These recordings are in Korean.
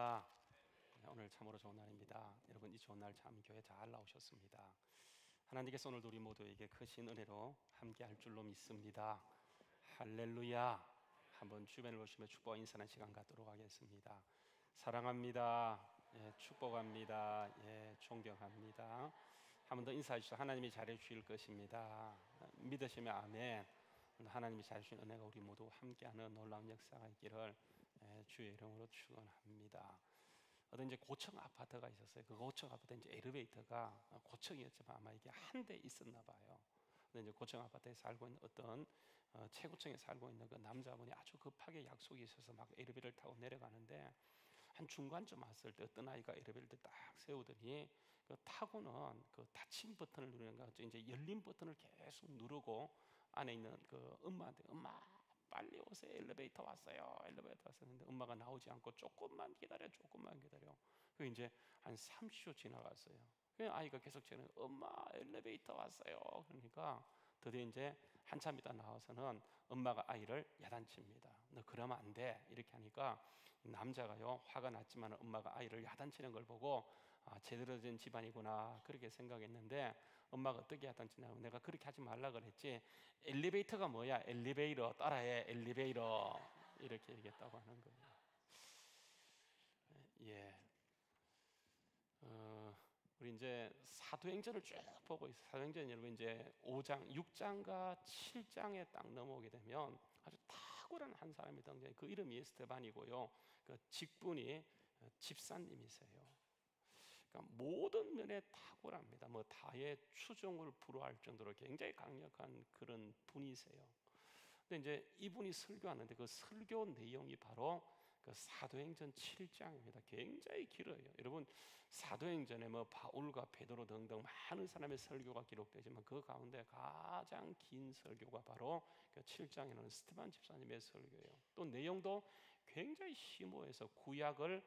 할렐루야. 오늘 참으로 좋은 날입니다. 여러분 이 좋은 날 참 교회 잘 나오셨습니다. 하나님께서 오늘도 우리 모두에게 크신 은혜로 함께 할 줄로 믿습니다. 할렐루야. 한번 주변을 보시며 축복 인사하는 시간 갖도록 하겠습니다. 사랑합니다. 예, 축복합니다. 예, 존경합니다. 한 번 더 인사해 주시죠. 하나님이 잘해 주실 것입니다. 믿으시면 아멘. 하나님이 잘해 주신 은혜가 우리 모두 함께하는 놀라운 역사가 있기를 주의 이름으로 축원합니다. 어떤 이제 고층 아파트가 있었어요. 그 고층 아파트 이제 엘리베이터가 고층이었지만 아마 이게 한 대 있었나 봐요. 근데 이제 고층 아파트에 살고 있는 어떤 최고층에 살고 있는 그 남자분이 아주 급하게 약속이 있어서 막 엘리베이터를 타고 내려가는데 한 중간쯤 왔을 때 어떤 아이가 엘리베이터를 딱 세우더니 그 타고는 그 닫힌 버튼을 누르는 거 이제 열린 버튼을 계속 누르고 안에 있는 그 엄마한테 엄마 빨리 오세요. 엘리베이터 왔어요. 엘리베이터 왔어요. 근데 엄마가 나오지 않고 조금만 기다려, 조금만 기다려. 그 이제 한 30초 지나갔어요. 그 아이가 계속 저는 엄마 엘리베이터 왔어요. 그러니까 드디어 이제 한참 있다 나와서는 엄마가 아이를 야단칩니다. 너 그러면 안 돼. 이렇게 하니까 남자가요 화가 났지만 엄마가 아이를 야단치는 걸 보고 제대로 된 집안이구나 그렇게 생각했는데 엄마가 어떻게 야단치냐면 내가 그렇게 하지 말라 그랬지. 엘리베이터가 뭐야? 엘리베이터 따라해. 엘리베이터 이렇게 얘기했다고 하는 거예요. 예. 우리 이제 사도행전을 쭉 보고 있어요. 사도행전 여러분 이제 5장, 6장과 7장에 딱 넘어오게 되면 아주 탁월한 한 사람이 등장해요. 그 이름이 스데반이고요. 그 직분이 집사님이세요. 그러니까 모든 면에 탁월합니다. 뭐 다의 추종을 불허할 정도로 굉장히 강력한 그런 분이세요. 근데 이제 이분이 설교하는데 그 설교 내용이 바로 그 사도행전 7장입니다. 굉장히 길어요. 여러분 사도행전에 뭐 바울과 베드로 등등 많은 사람의 설교가 기록되지만 그 가운데 가장 긴 설교가 바로 그 7장에 나오는 스데반 집사님의 설교예요. 또 내용도 굉장히 심오해서 구약을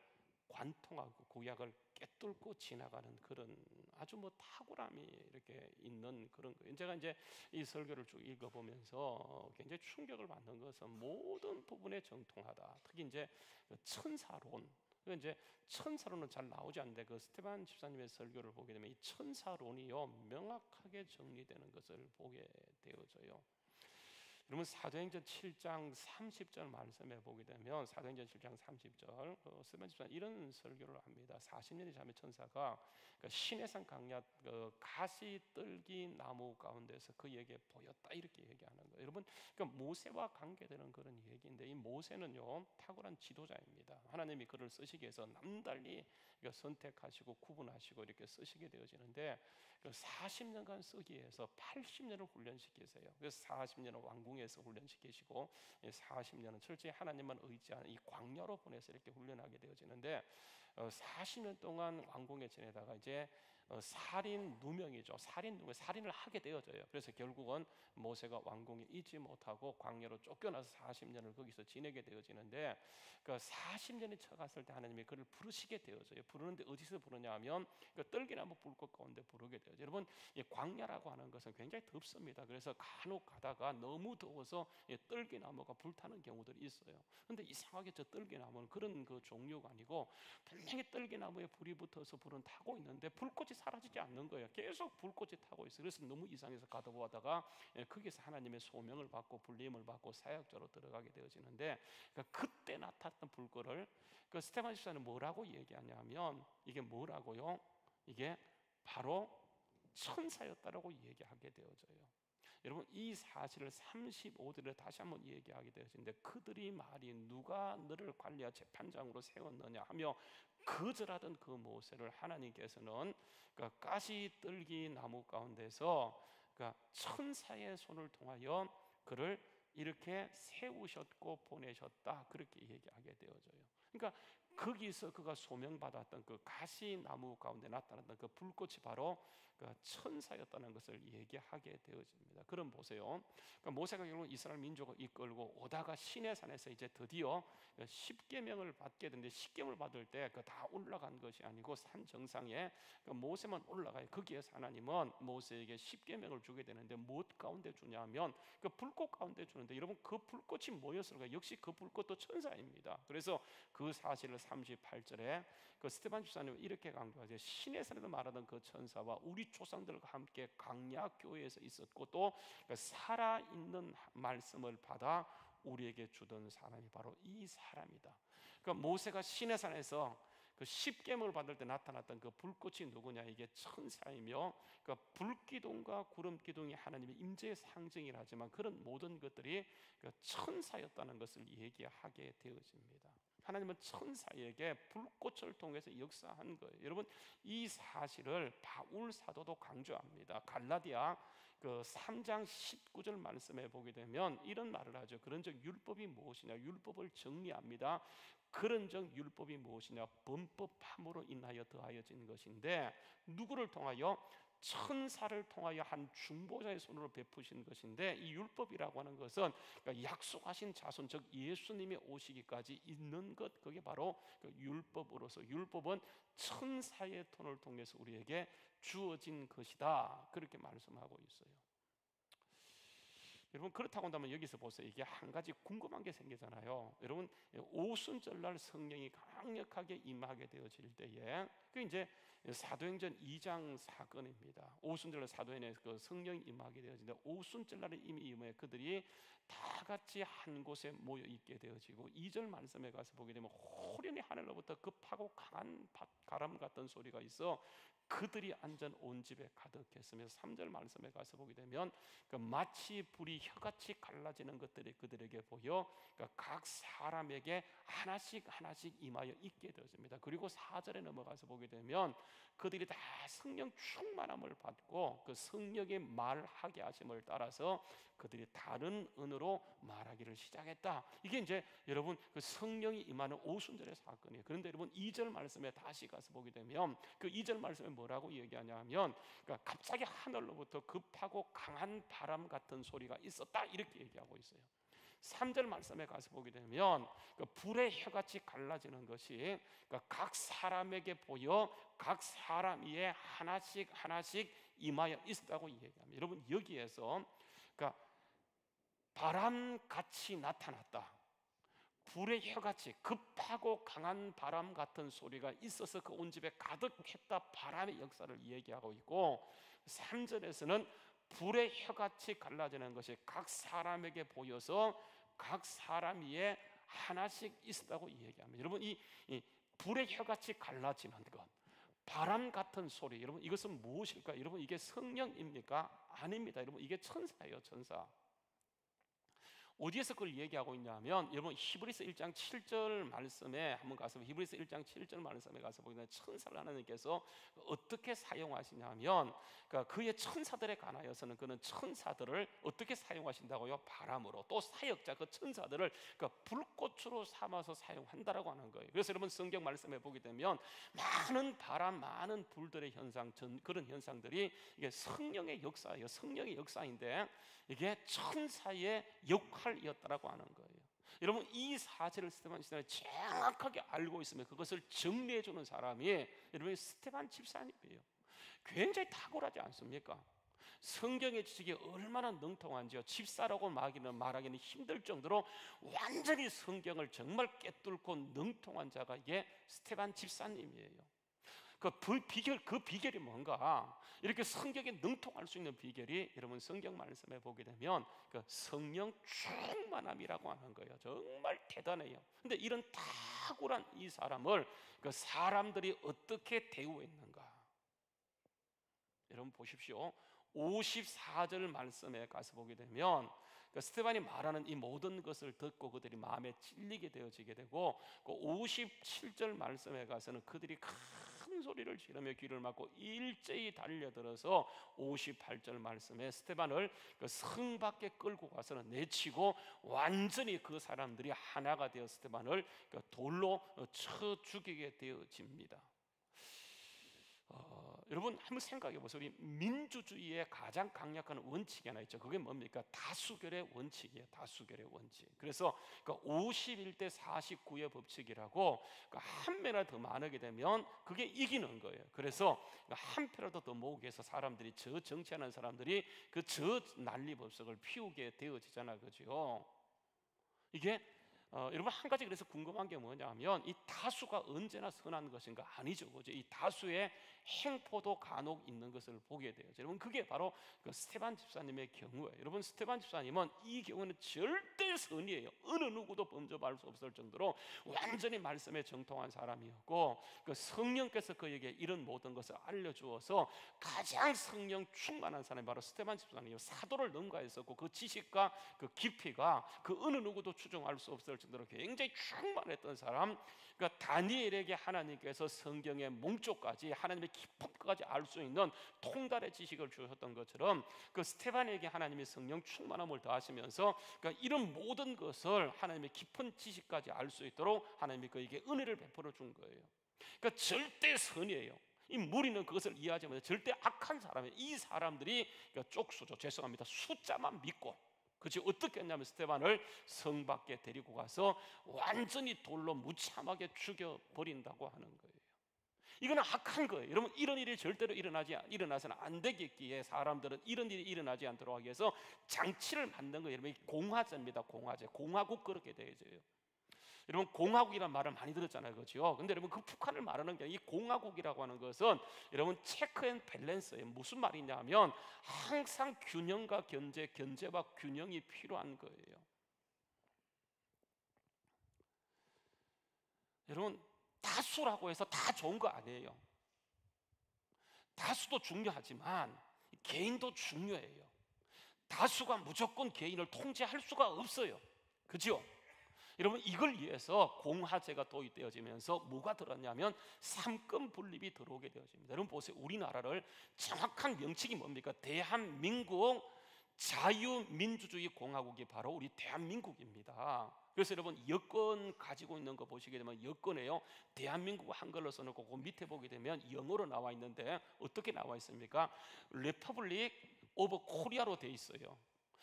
관통하고 구약을 꿰뚫고 지나가는 그런 아주 뭐 탁월함이 이렇게 있는 그런 거예요. 제가 이제 이 설교를 쭉 읽어보면서 굉장히 충격을 받는 것은 모든 부분에 정통하다. 특히 이제 천사론. 이제 천사론은 잘 나오지 않는데 그 스데반 집사님의 설교를 보게 되면 이 천사론이요 명확하게 정리되는 것을 보게 되어져요. 여러분 사도행전 7장 30절 말씀에 보게 되면 사도행전 7장 30절 스데반 집사님 이런 설교를 합니다. 40년의 잠의 천사가 그 시내산 강야 그 가시떨기 나무 가운데서 그에게 보였다 이렇게 얘기하는 거예요. 여러분 그러니까 모세와 관계되는 그런 얘기인데 이 모세는요 탁월한 지도자입니다. 하나님이 그를 쓰시기 위해서 남달리 선택하시고 구분하시고 이렇게 쓰시게 되어지는데 그 40년간 쓰기 위해서 80년을 훈련시키세요. 그래서 40년을 왕궁 에서 훈련시키시고 40년은 철저히 하나님만 의지하는 이 광야로 보내서 이렇게 훈련하게 되어지는데 40년 동안 왕궁에 지내다가 이제 살인 누명이죠. 살인을 하게 되어져요. 그래서 결국은 모세가 왕궁에 있지 못하고 광야로 쫓겨나서 40년을 거기서 지내게 되어지는데 그 40년이 쳐갔을 때 하나님이 그를 부르시게 되어져요. 부르는데 어디서 부르냐 하면 그 떨기나무 불꽃 가운데 부르게 되어져요. 여러분 이 광야라고 하는 것은 굉장히 덥습니다. 그래서 간혹 가다가 너무 더워서 떨기나무가 불타는 경우들이 있어요. 그런데 이상하게 저 떨기나무는 그런 그 종류가 아니고 분명히 떨기나무에 불이 붙어서 불은 타고 있는데 불꽃이 사라지지 않는 거예요. 계속 불꽃이 타고 있어요. 그래서 너무 이상해서 가다보다가 거기서 하나님의 소명을 받고 불림을 받고 사역자로 들어가게 되어지는데 그러니까 그때 나타났던 불꽃을 그 스데반 집사는 뭐라고 얘기하냐면 이게 뭐라고요? 이게 바로 천사였다라고 얘기하게 되어져요. 여러분 이 사실을 35절에 다시 한번 얘기하게 되어지는데 그들이 말이 누가 너를 관리와 재판장으로 세웠느냐 하며 거절하던 그 모세를 하나님께서는 그 가시떨기 나무 가운데서 그 천사의 손을 통하여 그를 이렇게 세우셨고 보내셨다 그렇게 얘기하게 되어져요. 그러니까 거기서 그가 소명받았던 그 가시나무 가운데 나타났던 그 불꽃이 바로 그 천사였다는 것을 얘기하게 되어집니다. 그럼 보세요. 그러니까 모세가 결국 이스라엘 민족을 이끌고 오다가 시내산에서 이제 드디어 10계명을 받게 되는데 10계명을 받을 때 그 다 올라간 것이 아니고 산 정상에 모세만 올라가요. 거기에서 하나님은 모세에게 10계명을 주게 되는데 무엇 가운데 주냐면 그 불꽃 가운데 주는데 여러분 그 불꽃이 뭐였을까? 역시 그 불꽃도 천사입니다. 그래서 그 사실을 38절에 그 스데반 집사님은 이렇게 강조하죠. 신의 산에서 말하던 그 천사와 우리 조상들과 함께 강약 교회에서 있었고 또 그 살아있는 말씀을 받아 우리에게 주던 사람이 바로 이 사람이다. 그러니까 모세가 신의 산에서 그 십계명을 받을 때 나타났던 그 불꽃이 누구냐? 이게 천사이며, 그 불기둥과 구름기둥이 하나님의 임재의 상징이라 하지만 그런 모든 것들이 그 천사였다는 것을 얘기하게 되어집니다. 하나님은 천사에게 불꽃을 통해서 역사한 거예요. 여러분, 이 사실을 바울 사도도 강조합니다. 갈라디아 그 3장 19절 말씀에 보게 되면 이런 말을 하죠. 그런즉 율법이 무엇이냐? 율법을 정리합니다. 그런즉 율법이 무엇이냐? 범법함으로 인하여 더하여진 것인데 누구를 통하여? 천사를 통하여 한 중보자의 손으로 베푸신 것인데, 이 율법이라고 하는 것은 그러니까 약속하신 자손, 즉 예수님이 오시기까지 있는 것, 그게 바로 그 율법으로서, 율법은 천사의 손을 통해서 우리에게 주어진 것이다, 그렇게 말씀하고 있어요. 여러분, 그렇다고 한다면 여기서 보세요. 이게 한 가지 궁금한 게 생기잖아요. 여러분, 오순절날 성령이 강력하게 임하게 되어질 때에, 그 이제 사도행전 2장 사건입니다. 오순절날 사도행전에 그 성령이 임하게 되어지는데, 오순절날에 이미 임해 그들이 다 같이 한 곳에 모여 있게 되어지고, 2절 말씀에 가서 보게 되면 호련히 하늘로부터 급하고 강한 바람 같은 소리가 있어 그들이 앉은 온 집에 가득했으며, 3절 말씀에 가서 보게 되면 그 마치 불이 혀같이 갈라지는 것들이 그들에게 보여 각 사람에게 하나씩 하나씩 임하여 있게 되었습니다. 그리고 4절에 넘어가서 보게 되면 그들이 다 성령 충만함을 받고 그 성령의 말하게 하심을 따라서 그들이 다른 언어로 말하기를 시작했다. 이게 이제 여러분 그 성령이 임하는 오순절의 사건이에요. 그런데 여러분 2절 말씀에 다시 가서 보게 되면 그 2절 말씀에 뭐라고 얘기하냐면, 그러니까 갑자기 하늘로부터 급하고 강한 바람 같은 소리가 있었다, 이렇게 얘기하고 있어요. 3절 말씀에 가서 보게 되면 그 불의 혀같이 갈라지는 것이 그러니까 각 사람에게 보여 각 사람 위에 하나씩 하나씩 임하여 있었다고 얘기합니다. 여러분, 여기에서 그러니까 바람같이 나타났다, 불의 혀같이 급하고 강한 바람 같은 소리가 있어서 그 온 집에 가득했다, 바람의 역사를 얘기하고 있고, 3절에서는 불의 혀같이 갈라지는 것이 각 사람에게 보여서 각 사람 위에 하나씩 있었다고 얘기합니다. 여러분, 이 불의 혀같이 갈라지는 것, 바람 같은 소리, 여러분 이것은 무엇일까? 여러분, 이게 성령입니까? 아닙니다. 여러분, 이게 천사예요, 천사. 어디에서 그걸 얘기하고 있냐면, 여러분 히브리서 1장 7절 말씀에 한번 가서, 히브리서 1장 7절 말씀에 가서 보면 천사를 하나님께서 어떻게 사용하시냐면, 그러니까 그의 천사들에 관하여서는 그는 천사들을 어떻게 사용하신다고요? 바람으로. 또 사역자 그 천사들을 그러니까 불꽃으로 삼아서 사용한다라고 하는 거예요. 그래서 여러분 성경 말씀에 보게 되면 많은 바람, 많은 불들의 현상, 그런 현상들이 이게 성령의 역사예요. 성령의 역사인데 이게 천사의 역할이었다라고 하는 거예요. 여러분, 이 사실을 스데반 집사님이 정확하게 알고 있으면 그것을 정리해 주는 사람이 여러분 스데반 집사님이에요. 굉장히 탁월하지 않습니까? 성경의 지식이 얼마나 능통한지요. 집사라고 말하기는 힘들 정도로 완전히 성경을 정말 꿰뚫고 능통한 자가 이게 스데반 집사님이에요. 그 비결이 뭔가, 이렇게 성경에 능통할 수 있는 비결이 여러분 성경 말씀에 보게 되면 그 성령 충만함이라고 하는 거예요. 정말 대단해요. 근데 이런 탁월한 이 사람을 그 사람들이 어떻게 대우했는가? 여러분 보십시오. 54절 말씀에 가서 보게 되면 그 스데반이 말하는 이 모든 것을 듣고 그들이 마음에 찔리게 되어지게 되고, 그 57절 말씀에 가서는 그들이 큰 소리를 지르며 귀를 막고 일제히 달려들어서 58절 말씀에 스데반을 그 성 밖에 끌고 가서는 내치고 완전히 그 사람들이 하나가 되어 스데반을 그 돌로 쳐 죽이게 되어집니다. 여러분 한번 생각해 보세요. 우리 민주주의의 가장 강력한 원칙이 하나 있죠. 그게 뭡니까? 다수결의 원칙이에요. 다수결의 원칙. 그래서 51대 49의 법칙이라고 한 배나 더 많게 되면 그게 이기는 거예요. 그래서 한 표라도 더 모으기 위해서 사람들이 저 정치하는 사람들이 그 저 난리법석을 피우게 되어지잖아, 그죠? 이게 여러분 한 가지 그래서 궁금한 게 뭐냐면 이 다수가 언제나 선한 것인가? 아니죠, 그죠? 이 다수의 행포도 간혹 있는 것을 보게 돼요. 여러분 그게 바로 그 스테반 집사님의 경우예요. 여러분 스테반 집사님은 이 경우는 절대 선이에요. 어느 누구도 범접할 수 없을 정도로 완전히 말씀에 정통한 사람이었고 그 성령께서 그에게 이런 모든 것을 알려주어서 가장 성령 충만한 사람이 바로 스테반 집사님이에요. 사도를 능가했었고 그 지식과 그 깊이가 그 어느 누구도 추정할 수 없을 정도로 굉장히 충만했던 사람. 그러니까 다니엘에게 하나님께서 성경의 몽조까지 하나님의 깊음까지 알 수 있는 통달의 지식을 주셨던 것처럼 그 스테반에게 하나님의 성령 충만함을 더하시면서 그러니까 이런 모든 것을 하나님의 깊은 지식까지 알 수 있도록 하나님이 그에게 은혜를 베풀어 준 거예요. 그러니까 절대 선이에요. 이 무리는 그것을 이해하지 못해 절대 악한 사람이에요. 이 사람들이 그러니까 쪽수죠. 죄송합니다. 숫자만 믿고 그치 어떻게 했냐면 스테반을 성 밖에 데리고 가서 완전히 돌로 무참하게 죽여버린다고 하는 거예요. 이거는 악한 거예요. 여러분 이런 일이 절대로 일어나서는 안 되겠기에 사람들은 이런 일이 일어나지 않도록 하기 위해서 장치를 만든 거예요. 여러분 공화제입니다. 공화제. 공화국 그렇게 되어져요. 여러분 공화국이라는 말을 많이 들었잖아요, 그렇죠? 근데 여러분 그 북한을 말하는 게 이 공화국이라고 하는 것은 여러분 체크 앤 밸런스예요. 무슨 말이냐면 항상 균형과 견제와 균형이 필요한 거예요. 여러분 다수라고 해서 다 좋은 거 아니에요. 다수도 중요하지만 개인도 중요해요. 다수가 무조건 개인을 통제할 수가 없어요, 그렇죠? 여러분 이걸 위해서 공화제가 도입되어지면서 뭐가 들었냐면 삼권 분립이 들어오게 되어집니다. 여러분 보세요. 우리나라를 정확한 명칭이 뭡니까? 대한민국 자유민주주의 공화국이 바로 우리 대한민국입니다. 그래서 여러분 여권 가지고 있는 거 보시게 되면 여권에요 대한민국 한글로 써놓고 그 밑에 보게 되면 영어로 나와 있는데 어떻게 나와 있습니까? Republic of Korea로 돼 있어요.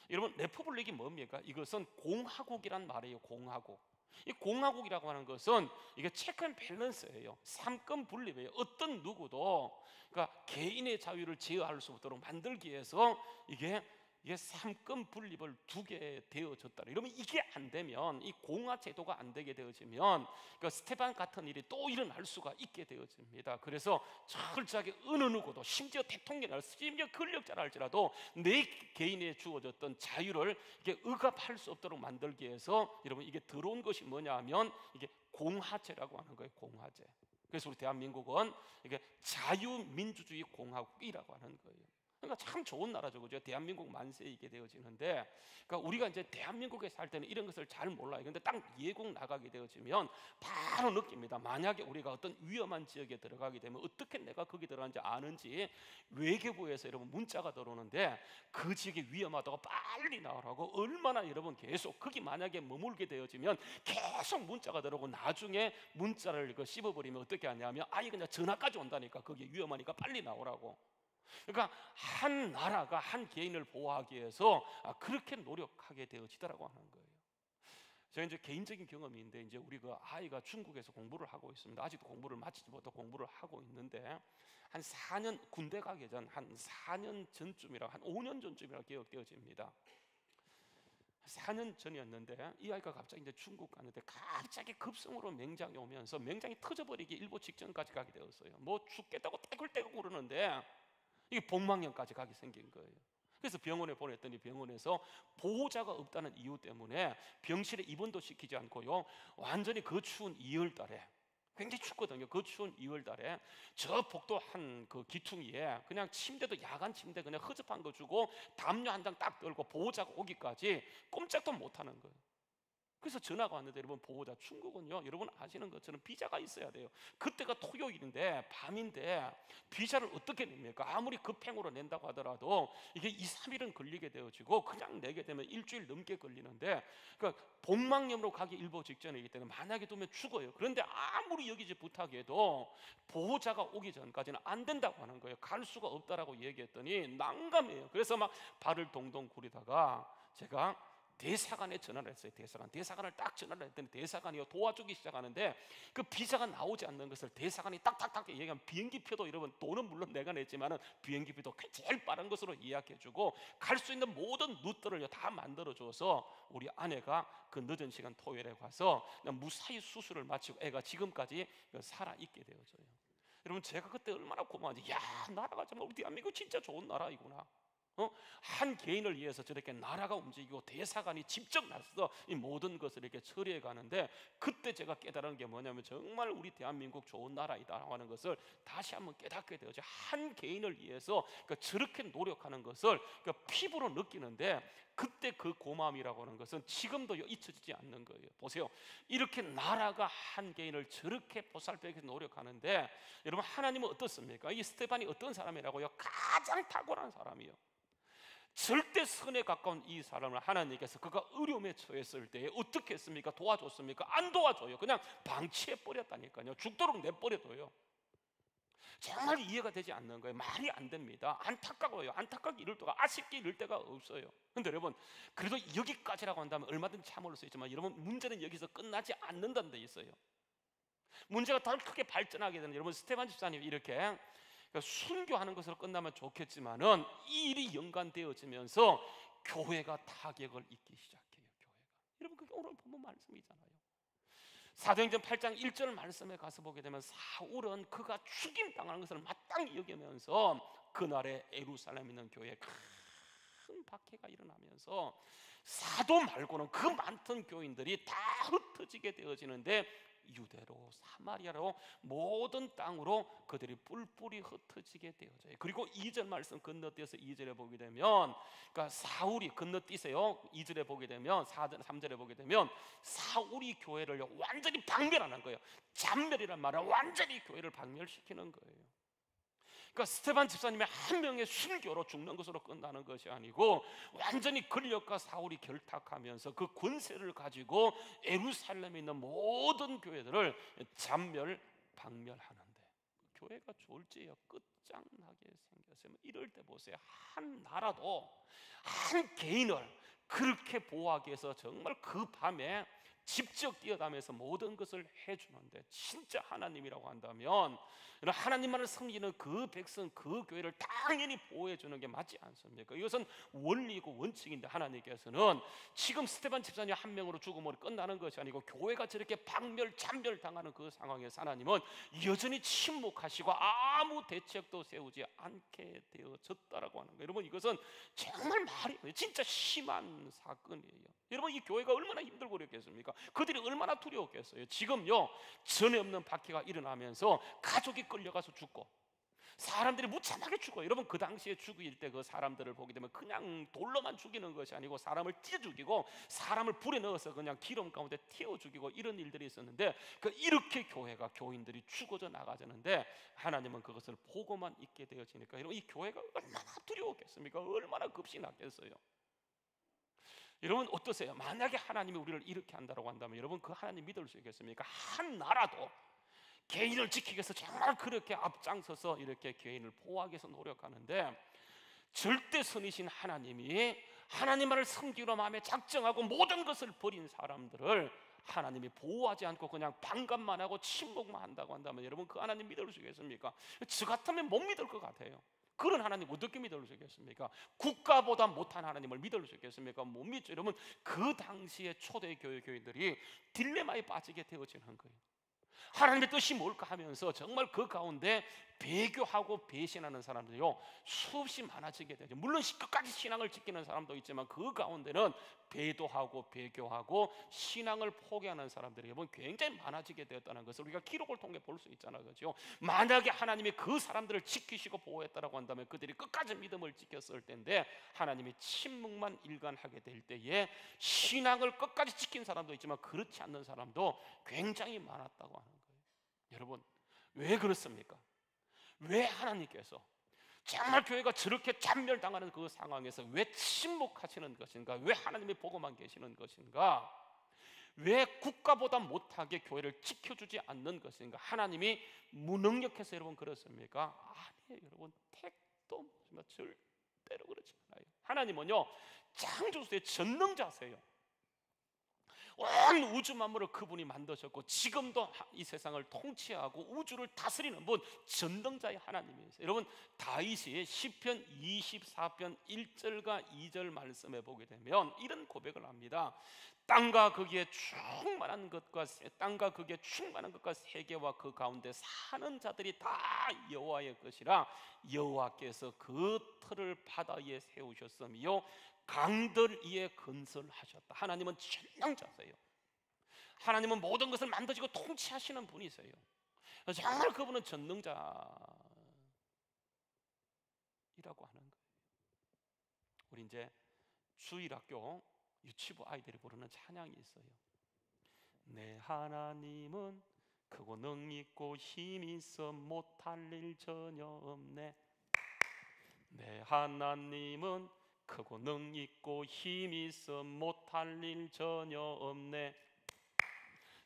여러분 레퍼블릭이 뭡니까? 이것은 공화국이란 말이에요. 공화국. 이 공화국이라고 하는 것은 이게 체크 앤 밸런스예요. 삼권 분립이에요. 어떤 누구도 그러니까 개인의 자유를 제어할 수 없도록 만들기 위해서 이게 삼권 분립을 두게 되어졌다. 이러면 이게 안 되면 이 공화 제도가 안 되게 되어지면 그 스테반 같은 일이 또 일어날 수가 있게 되어집니다. 그래서 철저하게 어느 누구도 심지어 대통령이나 심지어 권력자라 할지라도 내 개인에 주어졌던 자유를 이게 억압할 수 없도록 만들기 위해서 여러분 이게 들어온 것이 뭐냐면 이게 공화제라고 하는 거예요. 공화제. 그래서 우리 대한민국은 이게 자유민주주의 공화국이라고 하는 거예요. 그러니까 참 좋은 나라죠, 그죠? 대한민국 만세이게 되어지는데, 그러니까 우리가 이제 대한민국에 살 때는 이런 것을 잘 몰라요. 근데 딱 예국 나가게 되어지면 바로 느낍니다. 만약에 우리가 어떤 위험한 지역에 들어가게 되면 어떻게 내가 거기 들어가는지 아는지 외교부에서 여러분 문자가 들어오는데 그 지역이 위험하다고 빨리 나오라고 얼마나 여러분 계속 거기 만약에 머물게 되어지면 계속 문자가 들어오고 나중에 문자를 씹어버리면 어떻게 하냐면 아예 그냥 전화까지 온다니까 거기 위험하니까 빨리 나오라고. 그러니까 한 나라가 한 개인을 보호하기 위해서 그렇게 노력하게 되어지더라고 하는 거예요. 제가 이제 개인적인 경험인데 이제 우리 그 아이가 중국에서 공부를 하고 있습니다. 아직도 공부를 마치지 못하고 공부를 하고 있는데 한 4년 군대 가기 전 한 4년 전쯤이라 한 5년 전쯤이라 기억되어집니다. 4년 전이었는데 이 아이가 갑자기 이제 중국 갔는데 갑자기 급성으로 맹장이 오면서 맹장이 터져버리기 일보 직전까지 가게 되었어요. 뭐 죽겠다고 떼굴떼굴 구르는데 이게 복막염까지 가게 생긴 거예요. 그래서 병원에 보냈더니 병원에서 보호자가 없다는 이유 때문에 병실에 입원도 시키지 않고요 완전히 그 추운 2월 달에 굉장히 춥거든요. 그 추운 2월 달에 저 복도 한 그 기퉁이에 그냥 침대도 야간 침대 그냥 허접한 거 주고 담요 한 장 딱 떨고 보호자가 오기까지 꼼짝도 못하는 거예요. 그래서 전화가 왔는데 여러분 보호자 중국은요 여러분 아시는 것처럼 비자가 있어야 돼요. 그때가 토요일인데 밤인데 비자를 어떻게 냅니까? 아무리 급행으로 낸다고 하더라도 이게 2, 3일은 걸리게 되어지고 그냥 내게 되면 일주일 넘게 걸리는데 그러니까 복막염으로 가기 일보 직전이기 때문에 만약에 두면 죽어요. 그런데 아무리 여기지 부탁해도 보호자가 오기 전까지는 안 된다고 하는 거예요. 갈 수가 없다라고 얘기했더니 난감해요. 그래서 막 발을 동동 구리다가 제가 대사관에 전화를 했어요. 대사관을 딱 전화를 했더니 대사관이 도와주기 시작하는데 그 비자가 나오지 않는 것을 대사관이 딱딱딱 얘기하면 비행기표도 여러분 돈은 물론 내가 냈지만은 비행기표도 제일 빠른 것으로 예약해주고 갈 수 있는 모든 루트를 다 만들어줘서 우리 아내가 그 늦은 시간 토요일에 가서 무사히 수술을 마치고 애가 지금까지 살아있게 되어져요. 여러분 제가 그때 얼마나 고마운지, 야, 나라가 정말 우리 대한민국 진짜 좋은 나라이구나. 한 개인을 위해서 저렇게 나라가 움직이고 대사관이 직접 나서서 이 모든 것을 이렇게 처리해 가는데, 그때 제가 깨달은 게 뭐냐면 정말 우리 대한민국 좋은 나라이다라고 하는 것을 다시 한번 깨닫게 되어져. 한 개인을 위해서 저렇게 노력하는 것을 피부로 느끼는데, 그때 그 고마움이라고 하는 것은 지금도 잊혀지지 않는 거예요. 보세요, 이렇게 나라가 한 개인을 저렇게 보살펴기 위해서 노력하는데, 여러분 하나님은 어떻습니까? 이 스테반이 어떤 사람이라고요? 가장 탁월한 사람이요. 절대 선에 가까운 이 사람을 하나님께서 그가 어려움에 처했을 때 어떻게 했습니까? 도와줬습니까? 안 도와줘요. 그냥 방치해 버렸다니까요. 죽도록 내버려둬요. 정말 이해가 되지 않는 거예요. 말이 안 됩니다. 안타까워요. 안타깝게 이럴 때가, 아쉽게 이럴 때가 없어요. 근데 여러분, 그래도 여기까지라고 한다면 얼마든지 참을 수 있지만, 여러분 문제는 여기서 끝나지 않는다는 데 있어요. 문제가 더 크게 발전하게 되는, 여러분 스테반 집사님이 이렇게 순교하는 것으로 끝나면 좋겠지만은 이 일이 연관되어지면서 교회가 타격을 입기 시작해요. 교회가. 여러분 그게 오늘 본문 말씀이잖아요. 사도행전 8장 1절 말씀에 가서 보게 되면 사울은 그가 죽임당하는 것을 마땅히 여기면서 그날에 예루살렘에 있는 교회에 큰 박해가 일어나면서 사도 말고는 그 많던 교인들이 다 흩어지게 되어지는데, 유대로 사마리아로 모든 땅으로 그들이 뿔뿔이 흩어지게 되어져요. 그리고 2절 말씀 건너뛰어서 2절에 보게 되면, 그러니까 사울이 건너뛰세요. 2절에 보게 되면 3절에 보게 되면 사울이 교회를 완전히 박멸하는 거예요. 잔멸이란 말은 완전히 교회를 박멸시키는 거예요. 그러니까 스테반 집사님의 한 명의 순교로 죽는 것으로 끝나는 것이 아니고, 완전히 권력과 사울이 결탁하면서 그 권세를 가지고 예루살렘에 있는 모든 교회들을 잔멸 박멸하는데, 교회가 졸지에 끝장나게 생겼어요. 이럴 때 보세요, 한 나라도 한 개인을 그렇게 보호하기 위해서 정말 그 밤에 직접 뛰어다니면서 모든 것을 해주는데, 진짜 하나님이라고 한다면 하나님만을 섬기는 그 백성, 그 교회를 당연히 보호해주는 게 맞지 않습니까? 이것은 원리이고 원칙인데, 하나님께서는 지금 스테반 집사님 한 명으로 죽음으로 끝나는 것이 아니고 교회가 저렇게 박멸 잔멸 당하는 그 상황에서 하나님은 여전히 침묵하시고 아무 대책도 세우지 않게 되어졌다라고 하는 거예요. 여러분 이것은 정말 말이 진짜 심한 사건이에요. 여러분 이 교회가 얼마나 힘들고 그랬겠습니까? 그들이 얼마나 두려웠겠어요. 지금요, 전에 없는 박해가 일어나면서 가족이 끌려가서 죽고 사람들이 무참하게 죽어요. 여러분 그 당시에 죽일 때 그 사람들을 보게 되면 그냥 돌로만 죽이는 것이 아니고 사람을 찢어 죽이고 사람을 불에 넣어서 그냥 기름 가운데 태워 죽이고 이런 일들이 있었는데, 이렇게 교회가, 교인들이 죽어져 나가자는데 하나님은 그것을 보고만 있게 되어지니까, 여러분 이 교회가 얼마나 두려웠겠습니까? 얼마나 급신했겠어요. 여러분 어떠세요? 만약에 하나님이 우리를 이렇게 한다고 한다면 여러분 그 하나님 믿을 수 있겠습니까? 한 나라도 개인을 지키기 위해서 정말 그렇게 앞장서서 이렇게 개인을 보호하기 위해서 노력하는데, 절대 선이신 하나님이 하나님만을 섬기로 마음에 작정하고 모든 것을 버린 사람들을 하나님이 보호하지 않고 그냥 반감만 하고 침묵만 한다고 한다면 여러분 그 하나님 믿을 수 있겠습니까? 저 같으면 못 믿을 것 같아요. 그런 하나님 어떻게 믿을 수 있겠습니까? 국가보다 못한 하나님을 믿을 수 있겠습니까? 못 믿죠. 여러분 그 당시에 초대교회 교인들이 딜레마에 빠지게 되어지는 거예요. 하나님의 뜻이 뭘까 하면서 정말 그 가운데 배교하고 배신하는 사람들이요 수없이 많아지게 되죠. 물론 끝까지 신앙을 지키는 사람도 있지만 그 가운데는 배도하고 배교하고 신앙을 포기하는 사람들이 여러분 굉장히 많아지게 되었다는 것을 우리가 기록을 통해 볼 수 있잖아요. 그렇죠? 만약에 하나님이 그 사람들을 지키시고 보호했다라고 한다면 그들이 끝까지 믿음을 지켰을 텐데, 하나님이 침묵만 일관하게 될 때에 신앙을 끝까지 지킨 사람도 있지만 그렇지 않는 사람도 굉장히 많았다고 하는 거예요. 여러분 왜 그렇습니까? 왜 하나님께서 정말 교회가 저렇게 잔멸당하는 그 상황에서 왜 침묵하시는 것인가? 왜 하나님이 보고만 계시는 것인가? 왜 국가보다 못하게 교회를 지켜주지 않는 것인가? 하나님이 무능력해서 여러분 그렇습니까? 아니에요. 여러분 택도 절대로 그렇지 않아요. 하나님은요 창조주의 전능자세요. 온 우주 만물을 그분이 만드셨고 지금도 이 세상을 통치하고 우주를 다스리는 분, 전능자의 하나님이세요. 여러분, 다윗이 시편 24편 1절과 2절 말씀에 보게 되면 이런 고백을 합니다. 땅과 거기에 충만한 것과 세계와 그 가운데 사는 자들이 다 여호와의 것이라. 여호와께서 그 틀을 바다 위에 세우셨으며 강들 위에 건설하셨다. 하나님은 전능자세요. 하나님은 모든 것을 만드시고 통치하시는 분이세요. 정말 그분은 전능자이라고 하는 거예요. 우리 이제 주일학교 유치부 아이들이 부르는 찬양이 있어요. 내 하나님은 크고 능있고 힘이 있어 못할 일 전혀 없네. 내 하나님은 크고 능있고 힘이 있어 못할 일 전혀 없네.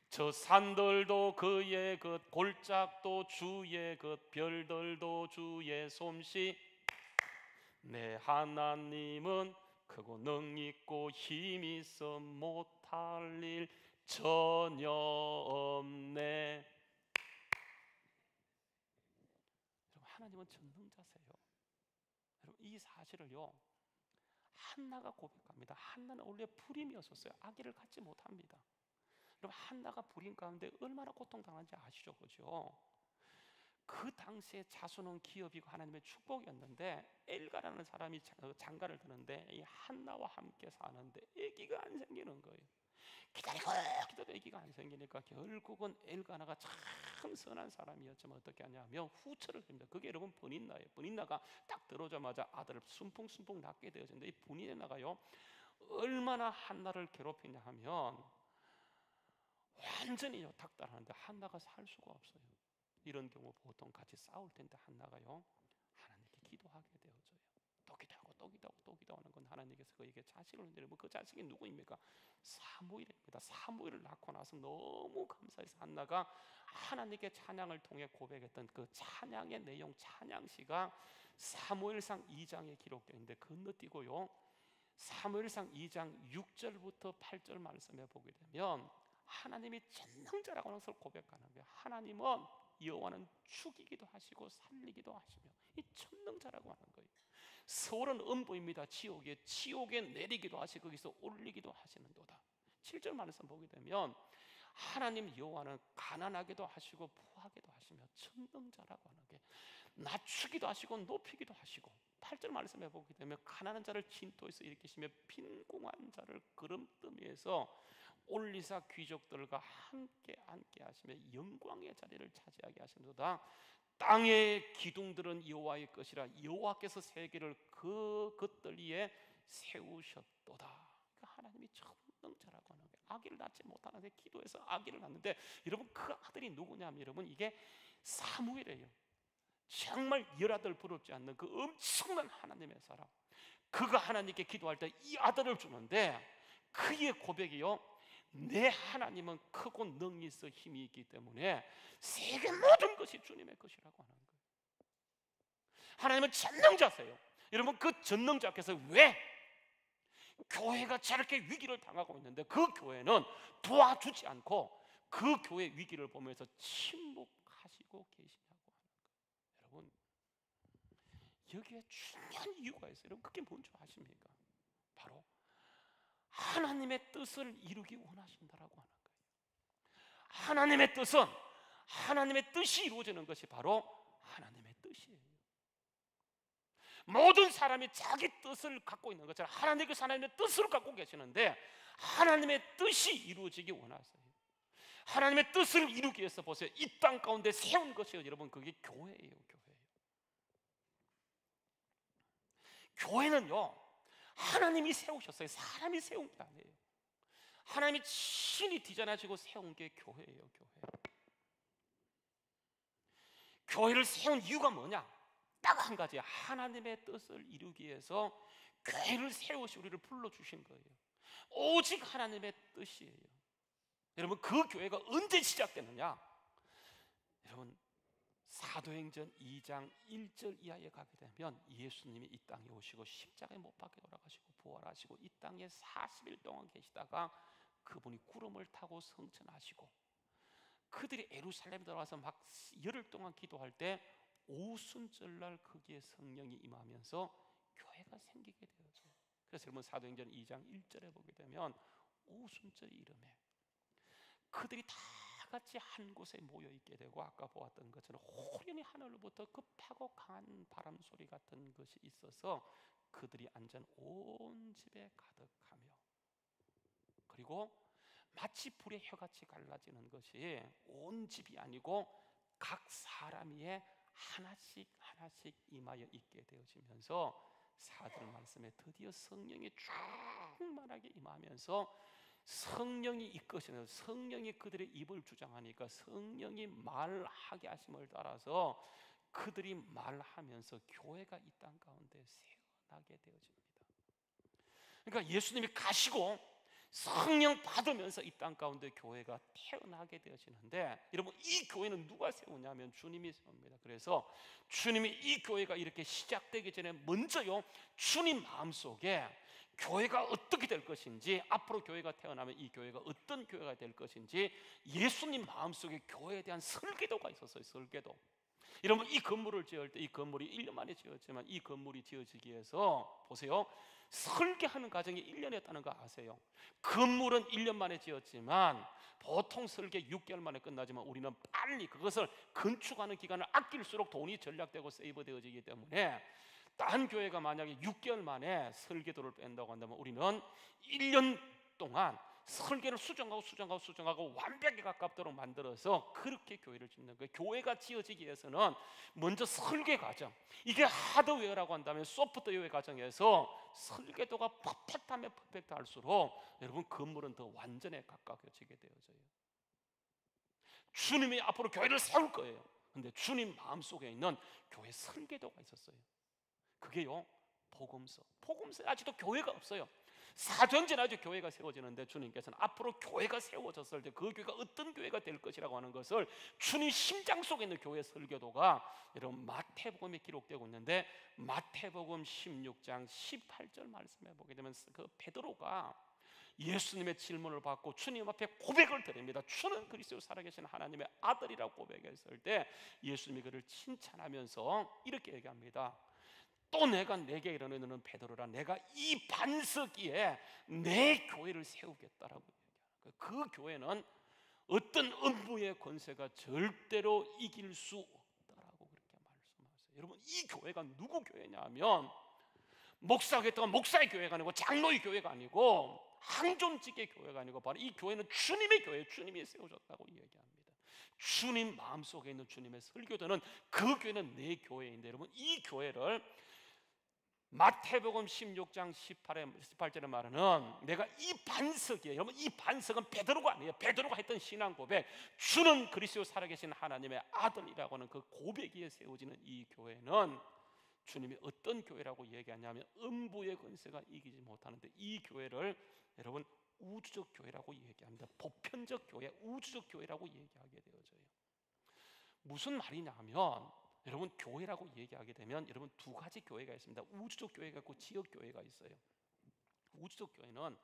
저 산들도 그의 것, 골짜기도 주의 것, 별들도 주의 솜씨. 내 하나님은 크고 능있고 힘이 있어 못할 일 전혀 없네. 여러분, 하나님은 전능자세요. 여러분, 이 사실을요, 한나가 고백합니다. 한나는 원래 불임이었었어요. 아기를 갖지 못합니다. 여러분, 한나가 불임 가운데 얼마나 고통당하는지 아시죠? 그죠? 그 당시에 자손은 기업이고 하나님의 축복이었는데 엘가라는 사람이 장가를 드는데 이 한나와 함께 사는데 아기가 안 생기는 거예요. 기다리고 아기가 안 생기니까 결국은 엘가나가 참 선한 사람이었지만 어떻게 하냐면 후처를 합니다. 그게 여러분 브닌나예요. 브닌나가 딱 들어오자마자 아들을 순풍순풍 낳게 되어졌는데 이 브닌나가요 얼마나 한나를 괴롭히냐 하면 완전히 닥달하는데 한나가 살 수가 없어요. 이런 경우 보통 같이 싸울 텐데 한나가요 하나님께 기도하게 되어져요. 또 기도하고 또 기도하고 또 기도하는 건 하나님께서 그에게 자식을 내리고 그 자식이 누구입니까? 사무엘입니다. 사무엘을 낳고 나서 너무 감사해서 한나가 하나님께 찬양을 통해 고백했던 그 찬양의 내용, 찬양시가 사무엘상 2장에 기록되어 있는데 건너뛰고요 사무엘상 2장 6절부터 8절 말씀에 보게 되면 하나님이 전능자라고 하는 것을 고백하는 거예요. 하나님은 여호와는 죽이기도 하시고 살리기도 하시며 이 전능자라고 하는 거예요. 서울은 음부입니다. 지옥에 내리기도 하시고 거기서 올리기도 하시는도다. 7절 말씀 보게 되면 하나님 여호와는 가난하게도 하시고 부하게도 하시며 전능자라고 하는 게 낮추기도 하시고 높이기도 하시고 8절 말씀에 보게 되면 가난한 자를 진토에서 일으키시며 빈궁한 자를 그름더미에서 올리사 귀족들과 함께 앉게 하시며 영광의 자리를 차지하게 하시는도다. 땅의 기둥들은 여호와의 것이라 여호와께서 세계를 그것들 위에 세우셨도다. 그러니까 하나님이 전능자라고 하는 거예요. 아기를 낳지 못하는데 기도해서 아기를 낳는데 여러분 그 아들이 누구냐면 여러분 이게 사무엘이에요. 정말 열아들 부럽지 않는 그 엄청난 하나님의 사람. 그가 하나님께 기도할 때 이 아들을 주는데 그의 고백이요 내 하나님은 크고 능히 있어 힘이 있기 때문에 세계 모든 것이 주님의 것이라고 하는 거예요. 하나님은 전능자세요. 여러분 그 전능자께서 왜 교회가 저렇게 위기를 당하고 있는데 그 교회는 도와주지 않고 그 교회 위기를 보면서 침묵하시고 계시냐고 하는 거예요. 여러분 여기에 중요한 이유가 있어요. 여러분 그게 뭔지 아십니까? 바로 하나님의 뜻을 이루기 원하신다라고 하는 거예요. 하나님의 뜻은 하나님의 뜻이 이루어지는 것이 바로 하나님의 뜻이에요. 모든 사람이 자기 뜻을 갖고 있는 것처럼 하나님께서 하나님의 뜻을 갖고 계시는데 하나님의 뜻이 이루어지기 원하세요. 하나님의 뜻을 이루기 위해서 보세요. 이 땅 가운데 세운 것이요 여러분 그게 교회예요. 교회는요 하나님이 세우셨어요. 사람이 세운 게 아니에요. 하나님이 친히 디자인하시고 세운 게 교회예요. 교회를 세운 이유가 뭐냐? 딱 한 가지, 하나님의 뜻을 이루기 위해서 교회를 세우시 우리를 불러주신 거예요. 오직 하나님의 뜻이에요. 여러분 그 교회가 언제 시작되느냐? 여러분 사도행전 2장 1절 이하에 가게 되면 예수님이 이 땅에 오시고 십자가에 못 박혀 돌아가시고 부활하시고 이 땅에 40일 동안 계시다가 그분이 구름을 타고 성천하시고 그들이 예루살렘에 들어와서 막 열흘 동안 기도할 때 오순절날 거기에 성령이 임하면서 교회가 생기게 되어져. 그래서 여러분 사도행전 2장 1절에 보게 되면 오순절 이름에 그들이 다 같이 한 곳에 모여 있게 되고, 아까 보았던 것처럼 호련히 하늘로부터 급하고 강한 바람 소리 같은 것이 있어서 그들이 앉은 온 집에 가득하며, 그리고 마치 불의 혀같이 갈라지는 것이 온 집이 아니고 각 사람 위에 하나씩 하나씩 임하여 있게 되어지면서 사도의 말씀에 드디어 성령이 충만하게 임하면서 성령이 이끄시는, 성령이 그들의 입을 주장하니까 성령이 말하게 하심을 따라서 그들이 말하면서 교회가 이 땅 가운데 세어나게 되어집니다. 그러니까 예수님이 가시고 성령 받으면서 이 땅 가운데 교회가 태어나게 되어지는데, 여러분 이 교회는 누가 세우냐면 주님이 세웁니다. 그래서 주님이 이 교회가 이렇게 시작되기 전에 먼저요, 주님 마음속에 교회가 어떻게 될 것인지, 앞으로 교회가 태어나면 이 교회가 어떤 교회가 될 것인지 예수님 마음속에 교회에 대한 설계도가 있었어요. 설계도. 여러분 이 건물을 지을 때, 이 건물이 1년 만에 지었지만 이 건물이 지어지기 위해서 보세요, 설계하는 과정이 1년이었다는 거 아세요? 건물은 1년 만에 지었지만 보통 설계 6개월 만에 끝나지만 우리는 빨리 그것을 건축하는 기간을 아낄수록 돈이 절약되고 세이브되어지기 때문에, 딴 교회가 만약에 6개월 만에 설계도를 뺀다고 한다면 우리는 1년 동안 설계를 수정하고 완벽에 가깝도록 만들어서 그렇게 교회를 짓는 거예요. 교회가 지어지기 위해서는 먼저 설계 과정, 이게 하드웨어라고 한다면 소프트웨어 과정에서 설계도가 퍼펙트하면 퍼펙트할수록 여러분 건물은 더 완전에 가까워지게 되어져요. 주님이 앞으로 교회를 세울 거예요. 근데 주님 마음속에 있는 교회 설계도가 있었어요. 그게요, 복음서. 복음서에 아직도 교회가 없어요. 사도행전에 아직 교회가 세워지는데 주님께서는 앞으로 교회가 세워졌을 때 그 교회가 어떤 교회가 될 것이라고 하는 것을 주님 심장 속에 있는 교회 설계도가 여러분 마태복음에 기록되고 있는데, 마태복음 16장 18절 말씀해 보게 되면 그 베드로가 예수님의 질문을 받고 주님 앞에 고백을 드립니다. 주는 그리스도 살아계신 하나님의 아들이라고 고백했을 때 예수님이 그를 칭찬하면서 이렇게 얘기합니다. 또 내가 내게 이르노니 너는 베드로라, 내가 이 반석 위에 내 교회를 세우겠다라고 얘기하는 거예요. 그 교회는 어떤 음부의 권세가 절대로 이길 수 없다라고 그렇게 말씀하세요. 여러분 이 교회가 누구 교회냐면 목사가 있다가 목사의 교회가 아니고 장로의 교회가 아니고 항존직의 교회가 아니고 바로 이 교회는 주님의 교회, 주님이 세우셨다고 얘기합니다. 주님 마음속에 있는 주님의 설교도는 그 교회는 내 교회인데, 여러분 이 교회를 마태복음 16장 18절에 말하는 내가 이 반석이에요. 여러분 이 반석은 베드로가 아니에요. 베드로가 했던 신앙 고백, 주는 그리스도 살아계신 하나님의 아들이라고 하는 그 고백 위에 세워지는 이 교회는 주님이 어떤 교회라고 얘기하냐면 음부의 권세가 이기지 못하는데, 이 교회를 여러분 우주적 교회라고 얘기합니다. 보편적 교회, 우주적 교회라고 얘기하게 되어져요. 무슨 말이냐면 여러분 교회라고 얘기하게 되면 여러분 두 가지 교회가 있습니다. 우주적 교회가 있고 지역 교회가 있어요. 우주적 교회는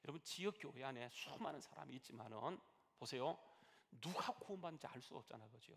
여러분 지역 교회 안에 수많은 사람이 있지만은 보세요, 누가 구원받는지 알 수 없잖아요, 그죠?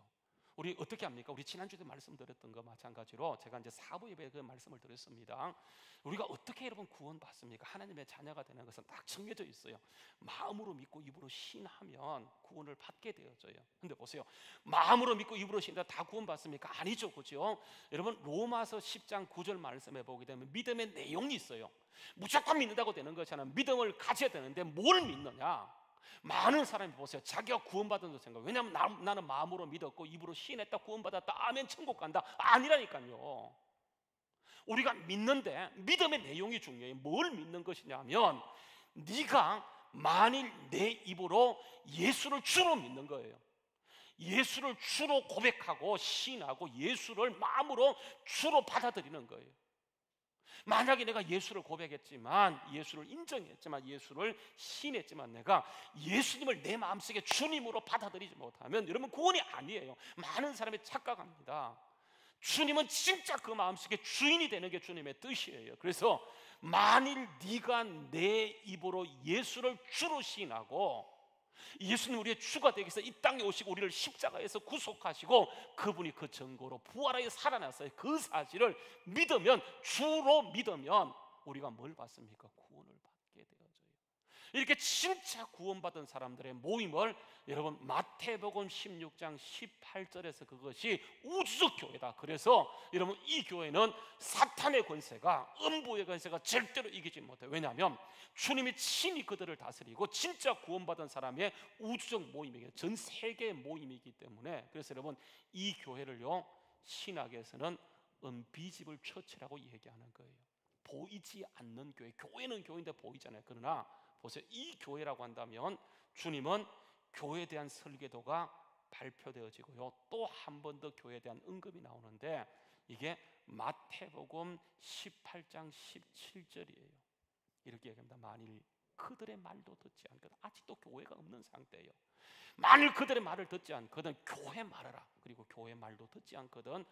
우리 어떻게 합니까? 우리 지난주에 말씀드렸던 거 마찬가지로 제가 이제 사부 예배에 그 말씀을 드렸습니다. 우리가 어떻게 여러분 구원받습니까? 하나님의 자녀가 되는 것은 딱 정해져 있어요. 마음으로 믿고 입으로 신하면 구원을 받게 되어져요. 근데 보세요, 마음으로 믿고 입으로 신다 다 구원받습니까? 아니죠, 그죠? 여러분 로마서 10장 9절 말씀해 보게 되면 믿음의 내용이 있어요. 무조건 믿는다고 되는 것이 아니라 믿음을 가져야 되는데 뭘 믿느냐? 많은 사람이 보세요, 자기가 구원받은 줄 생각. 왜냐하면 나는 마음으로 믿었고 입으로 시인했다, 구원받았다, 아멘, 천국 간다. 아니라니까요. 우리가 믿는데 믿음의 내용이 중요해요. 뭘 믿는 것이냐면 네가 만일 내 입으로 예수를 주로 믿는 거예요. 예수를 주로 고백하고 시인하고 예수를 마음으로 주로 받아들이는 거예요. 만약에 내가 예수를 고백했지만, 예수를 인정했지만, 예수를 신했지만 내가 예수님을 내 마음속에 주님으로 받아들이지 못하면 여러분 구원이 아니에요. 많은 사람이 착각합니다. 주님은 진짜 그 마음속에 주인이 되는 게 주님의 뜻이에요. 그래서 만일 네가 내 입으로 예수를 주로 시인하고 예수님 우리의 주가 되기 위해서 이 땅에 오시고 우리를 십자가에서 구속하시고 그분이 그 증거로 부활하여 살아났어요. 그 사실을 믿으면, 주로 믿으면 우리가 뭘 받습니까? 구원을 받게 되어져요. 이렇게 진짜 구원받은 사람들의 모임을 여러분 마태복음 16장 18절에서 그것이 우주적 교회다. 그래서 여러분 이 교회는 사탄의 권세가, 음부의 권세가 절대로 이기지 못해요. 왜냐하면 주님이 친히 그들을 다스리고 진짜 구원받은 사람의 우주적 모임이에요. 전 세계의 모임이기 때문에. 그래서 여러분 이 교회를요 신학에서는 은비지블 처치라고 얘기하는 거예요. 보이지 않는 교회. 교회는 교회인데 보이잖아요. 그러나 보세요, 이 교회라고 한다면 주님은 교회에 대한 설계도가 발표되어지고요, 또 한 번 더 교회에 대한 언급이 나오는데 이게 마태복음 18장 17절이에요. 이렇게 얘기합니다. 만일 그들의 말도 듣지 않거든. 아직도 교회가 없는 상태예요. 만일 그들의 말을 듣지 않거든 교회 말하라. 그리고 교회 말도 듣지 않거든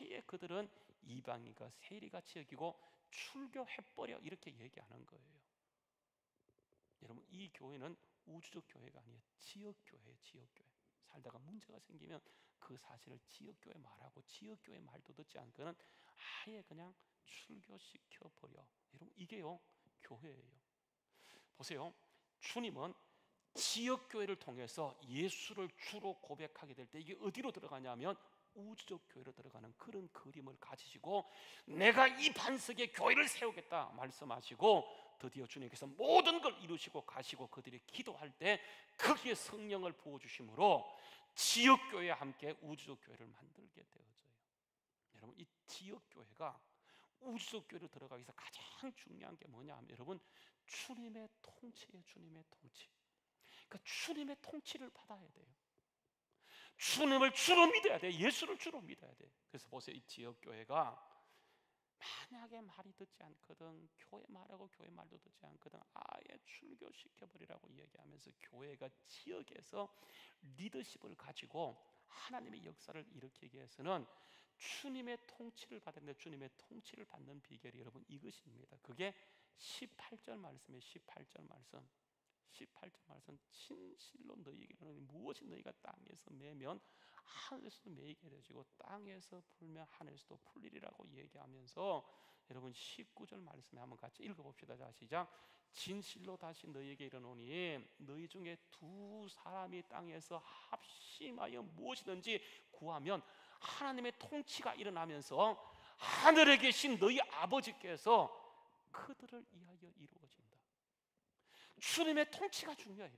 아예 그들은 이방인과 세리같이 여기고 출교해버려. 이렇게 얘기하는 거예요. 여러분 이 교회는 우주적 교회가 아니에요. 지역교회예요. 지역교회. 살다가 문제가 생기면 그 사실을 지역교회 말하고 지역교회 말도 듣지 않고는 아예 그냥 출교시켜버려. 여러분 이게요 교회예요. 보세요, 주님은 지역교회를 통해서 예수를 주로 고백하게 될 때 이게 어디로 들어가냐면 우주적 교회로 들어가는 그런 그림을 가지시고 내가 이 반석에 교회를 세우겠다 말씀하시고 드디어 주님께서 모든 걸 이루시고 가시고 그들이 기도할 때 거기에 성령을 부어주심으로 지역교회와 함께 우주적 교회를 만들게 되어져요. 여러분 이 지역교회가 우주적 교회로 들어가기 위해서 가장 중요한 게 뭐냐 하면 여러분 주님의 통치예요. 주님의 통치. 그러니까 주님의 통치를 받아야 돼요. 주님을 주로 믿어야 돼. 예수를 주로 믿어야 돼. 그래서 보세요, 이 지역교회가 만약에 말이 듣지 않거든 교회 말하고 교회 말도 듣지 않거든 아예 출교시켜버리라고 얘기하면서 교회가 지역에서 리더십을 가지고 하나님의 역사를 일으키기 위해서는 주님의 통치를 받는데 주님의 통치를 받는 비결이 여러분 이것입니다. 그게 18절 말씀이에요. 18절 말씀. 18절 말씀. 진실로 너희에게 이르노니 무엇이 너희가 땅에서 매면 하늘에서도 매이게 되지고 땅에서 풀면 하늘에서도 풀리리라고 얘기하면서 여러분 19절 말씀에 한번 같이 읽어봅시다. 자 시작. 진실로 다시 너희에게 이르노니 너희 중에 두 사람이 땅에서 합심하여 무엇이든지 구하면 하나님의 통치가 일어나면서 하늘에 계신 너희 아버지께서 그들을 위하여 이루어진다. 주님의 통치가 중요해요.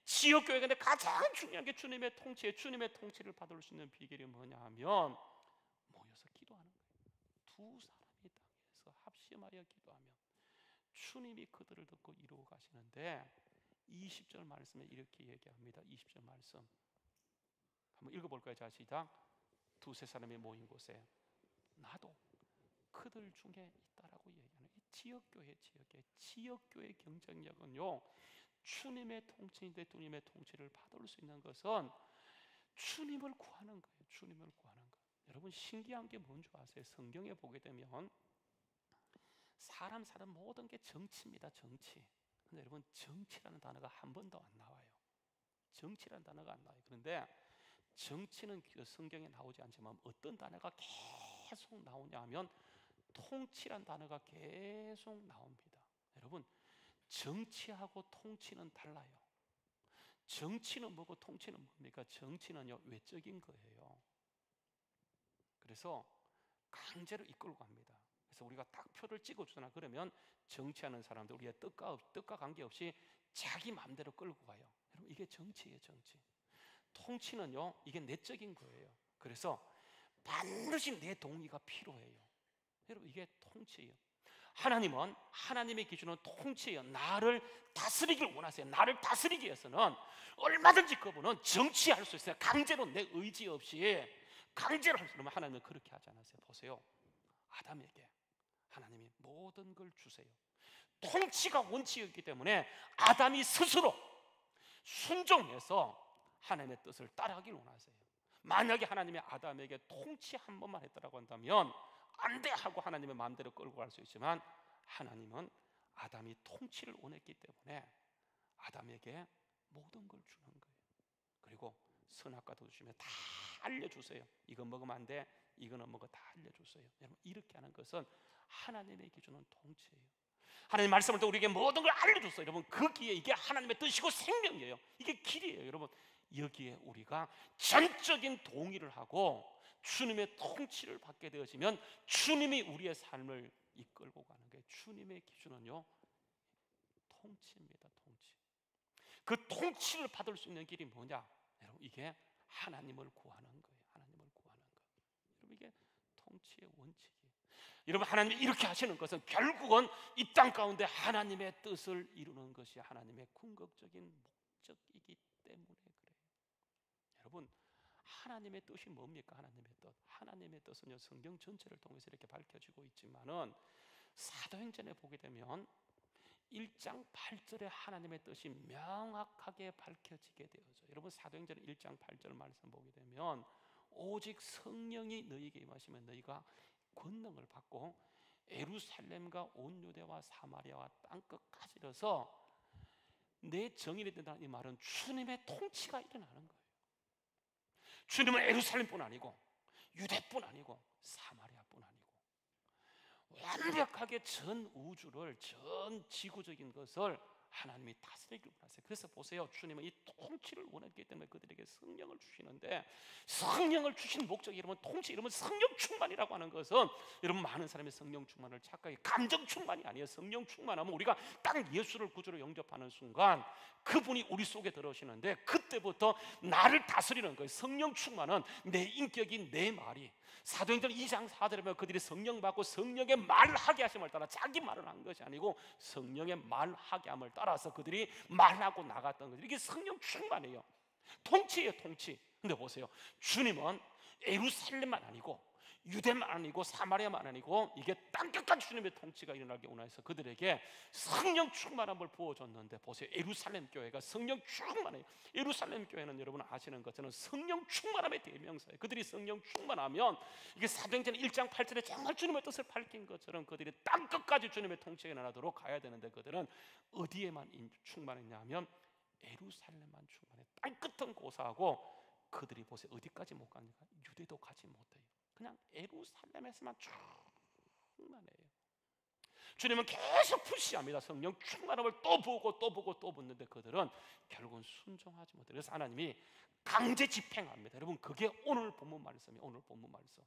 지역교회가 근데 가장 중요한 게 주님의 통치예요. 주님의 통치를 받을 수 있는 비결이 뭐냐 하면 모여서 기도하는 거예요. 두 사람이 땅에서 합심하여 기도하면 주님이 그들을 듣고 이루어 가시는데 20절 말씀에 이렇게 얘기합니다. 20절 말씀 한번 읽어볼까요? 자 시작. 두세 사람이 모인 곳에 나도 그들 중에 있다라고 얘기하는 이 지역교회 경쟁력은요 주님의 통치인데 주님의 통치를 받을 수 있는 것은 주님을 구하는 거예요. 주님을 구하는 거. 여러분 신기한 게 뭔 줄 아세요? 성경에 보게 되면 사람 사는 모든 게 정치입니다. 정치. 근데 여러분 정치라는 단어가 한 번도 안 나와요. 정치라는 단어가 안 나와요. 그런데 정치는 성경에 나오지 않지만 어떤 단어가 계속 나오냐 하면 통치란 단어가 계속 나옵니다. 여러분 정치하고 통치는 달라요. 정치는 뭐고 통치는 뭡니까? 정치는요 외적인 거예요. 그래서 강제로 이끌고 갑니다. 그래서 우리가 딱 표를 찍어주잖아. 그러면 정치하는 사람들 우리의 뜻과 관계없이 자기 마음대로 끌고 가요. 여러분 이게 정치예요. 정치. 통치는요 이게 내적인 거예요. 그래서 반드시 내 동의가 필요해요. 여러분 이게 통치예요. 하나님은 하나님의 기준은 통치예요. 나를 다스리길 원하세요. 나를 다스리기 위해서는 얼마든지 그분은 정치할 수 있어요. 강제로 내 의지 없이 강제로 할 수 있으면 하나님은 그렇게 하지 않았어요. 보세요. 아담에게 하나님이 모든 걸 주세요. 통치가 원칙이었기 때문에 아담이 스스로 순종해서 하나님의 뜻을 따라하길 원하세요. 만약에 하나님이 아담에게 통치 한 번만 했다라고 한다면 안 돼 하고 하나님의 마음대로 끌고 갈 수 있지만 하나님은 아담이 통치를 원했기 때문에 아담에게 모든 걸 주는 거예요. 그리고 선악과도 주시면 다 알려주세요. 이거 먹으면 안 돼, 이거는 먹어, 다 알려주세요. 여러분, 이렇게 하는 것은 하나님에게 주는 통치예요. 하나님 말씀을 또 우리에게 모든 걸 알려줬어요. 여러분, 거기에 이게 하나님의 뜻이고 생명이에요. 이게 길이에요. 여러분, 여기에 우리가 전적인 동의를 하고 주님의 통치를 받게 되어지면 주님이 우리의 삶을 이끌고 가는 거예요. 주님의 기준은요, 통치입니다. 통치. 그 통치를 받을 수 있는 길이 뭐냐? 여러분, 이게 하나님을 구하는 거예요. 하나님을 구하는 거. 여러분, 이게 통치의 원칙이에요. 여러분, 하나님이 이렇게 하시는 것은 결국은 이 땅 가운데 하나님의 뜻을 이루는 것이 하나님의 궁극적인 목적이기 때문에 그래요. 여러분, 하나님의 뜻이 뭡니까? 하나님의 뜻. 하나님의 뜻은요, 성경 전체를 통해서 이렇게 밝혀지고 있지만은 사도행전에 보게 되면 1장 8절에 하나님의 뜻이 명확하게 밝혀지게 되어져. 여러분, 사도행전 1장 8절 말씀 보게 되면 오직 성령이 너희에게 임하시면 너희가 권능을 받고 예루살렘과 온 유대와 사마리아와 땅끝까지 이르러서 내 정인이 된다는 이 말은 주님의 통치가 일어나는 거예요. 주님은 예루살렘뿐 아니고 유대뿐 아니고 사마리아뿐 아니고 완벽하게 전 우주를, 전 지구적인 것을 하나님이 다스리기를 원하세요. 그래서 보세요, 주님은 이 통치를 원했기 때문에 그들에게 성령을 주시는데, 성령을 주신 목적이 여러분 통치, 여러분 성령 충만이라고 하는 것은 여러분 많은 사람이 성령 충만을 착각해 감정 충만이 아니에요. 성령 충만하면 우리가 딱 예수를 구주로 영접하는 순간 그분이 우리 속에 들어오시는데 그때부터 나를 다스리는 거예요. 성령 충만은 내 인격이, 내 말이, 사도행전 2장 4절에 보면 그들이 성령 받고 성령의 말하게 하심을 따라 자기 말을 한 것이 아니고 성령의 말하게 함을 따라서 그들이 말하고 나갔던 거죠. 이게 성령 충만이에요. 통치예요, 통치. 근데 보세요, 주님은 예루살렘만 아니고 유대만 아니고 사마리아만 아니고 이게 땅끝까지 주님의 통치가 일어나게 원해서 그들에게 성령 충만함을 부어줬는데, 보세요, 예루살렘 교회가 성령 충만해요. 예루살렘 교회는 여러분 아시는 것처럼 성령 충만함의 대명사예요. 그들이 성령 충만하면 이게 사도행전 1장 8절에 정말 주님의 뜻을 밝힌 것처럼 그들이 땅끝까지 주님의 통치가 일어나도록 가야 되는데 그들은 어디에만 충만했냐면 예루살렘만 충만해. 땅끝은 고사하고 그들이 보세요, 어디까지 못 갑니까? 유대도 가지 못해요. 그냥 예루살렘에서만 충만해요. 주님은 계속 푸시합니다. 성령 충만함을 또 보고 또 보고 또 붙는데 그들은 결국은 순종하지 못해요. 그래서 하나님이 강제 집행합니다. 여러분, 그게 오늘 본문 말씀이에요. 오늘 본문 말씀.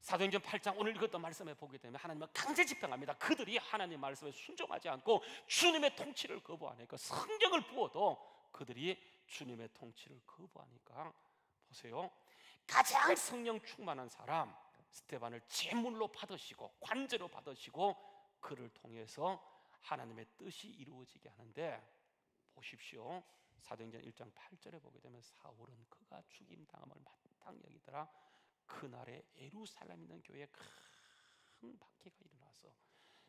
사도행전 8장 오늘 읽었던 말씀에 보게 되면 하나님은 강제 집행합니다. 그들이 하나님 말씀에 순종하지 않고 주님의 통치를 거부하니까, 성령을 부어도 그들이 주님의 통치를 거부하니까, 보세요, 가장 성령 충만한 사람 스데반을 제물로 받으시고 관제로 받으시고 그를 통해서 하나님의 뜻이 이루어지게 하는데, 보십시오, 사도행전 1장 8절에 보게 되면 사울은 그가 죽임당함을 마땅히 여기더라. 그날에 예루살렘 있는 교회에 큰 박해가 일어나서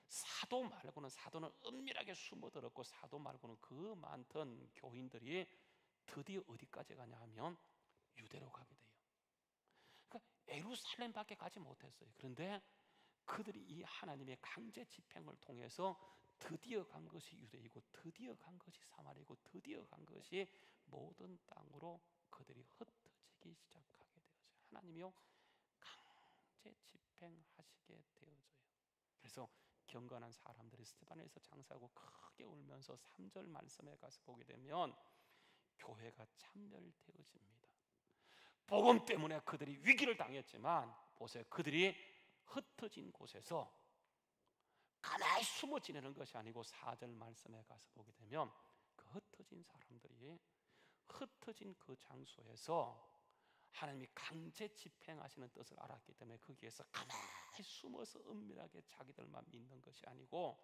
사도 말고는, 사도는 은밀하게 숨어들었고 사도 말고는 그 많던 교인들이 드디어 어디까지 가냐 하면 유대로 가게 돼요. 그러니까 예루살렘밖에 가지 못했어요. 그런데 그들이 이 하나님의 강제 집행을 통해서 드디어 간 것이 유대이고 드디어 간 것이 사마리아이고 드디어 간 것이 모든 땅으로 그들이 흩어지기 시작하게 되어져요. 하나님이요, 강제 집행하시게 되어져요. 그래서 경건한 사람들이 스데반에서 장사하고 크게 울면서 3절 말씀에 가서 보게 되면 교회가 참멸되어집니다. 복음 때문에 그들이 위기를 당했지만 보세요, 그들이 흩어진 곳에서 가만히 숨어 지내는 것이 아니고 4절 말씀에 가서 보게 되면 그 흩어진 사람들이 흩어진 그 장소에서 하나님이 강제 집행하시는 뜻을 알았기 때문에 거기에서 가만히 숨어서 은밀하게 자기들만 믿는 것이 아니고,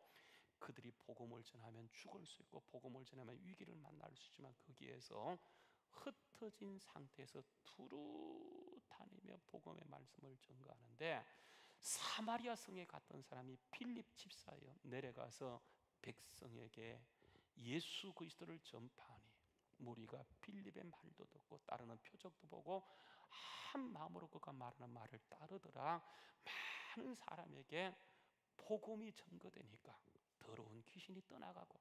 그들이 복음을 전하면 죽을 수 있고 복음을 전하면 위기를 만날 수 있지만 거기에서 흩어진 상태에서 두루 다니며 복음의 말씀을 전가하는데, 사마리아 성에 갔던 사람이 빌립 집사예요. 내려가서 백성에게 예수 그리스도를 전파하니 무리가 빌립의 말도 듣고 따르는 표적도 보고 한 마음으로 그가 말하는 말을 따르더라. 많은 사람에게 복음이 전거되니까 더러운 귀신이 떠나가고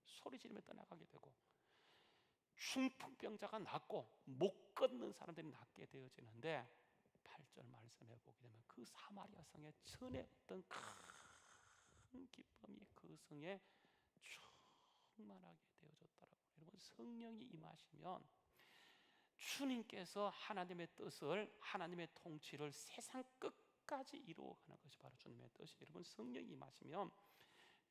소리 지르며 떠나가게 되고 중풍병자가 낫고 못 걷는 사람들이 낫게 되어지는데 8절 말씀해 보게 되면 그 사마리아 성에 전에 어떤 큰 기쁨이 그 성에 충만하게 되어졌더라고요. 여러분, 성령이 임하시면 주님께서 하나님의 뜻을, 하나님의 통치를 세상 끝까지 이루어가는 것이 바로 주님의 뜻이에요. 여러분, 성령이 임하시면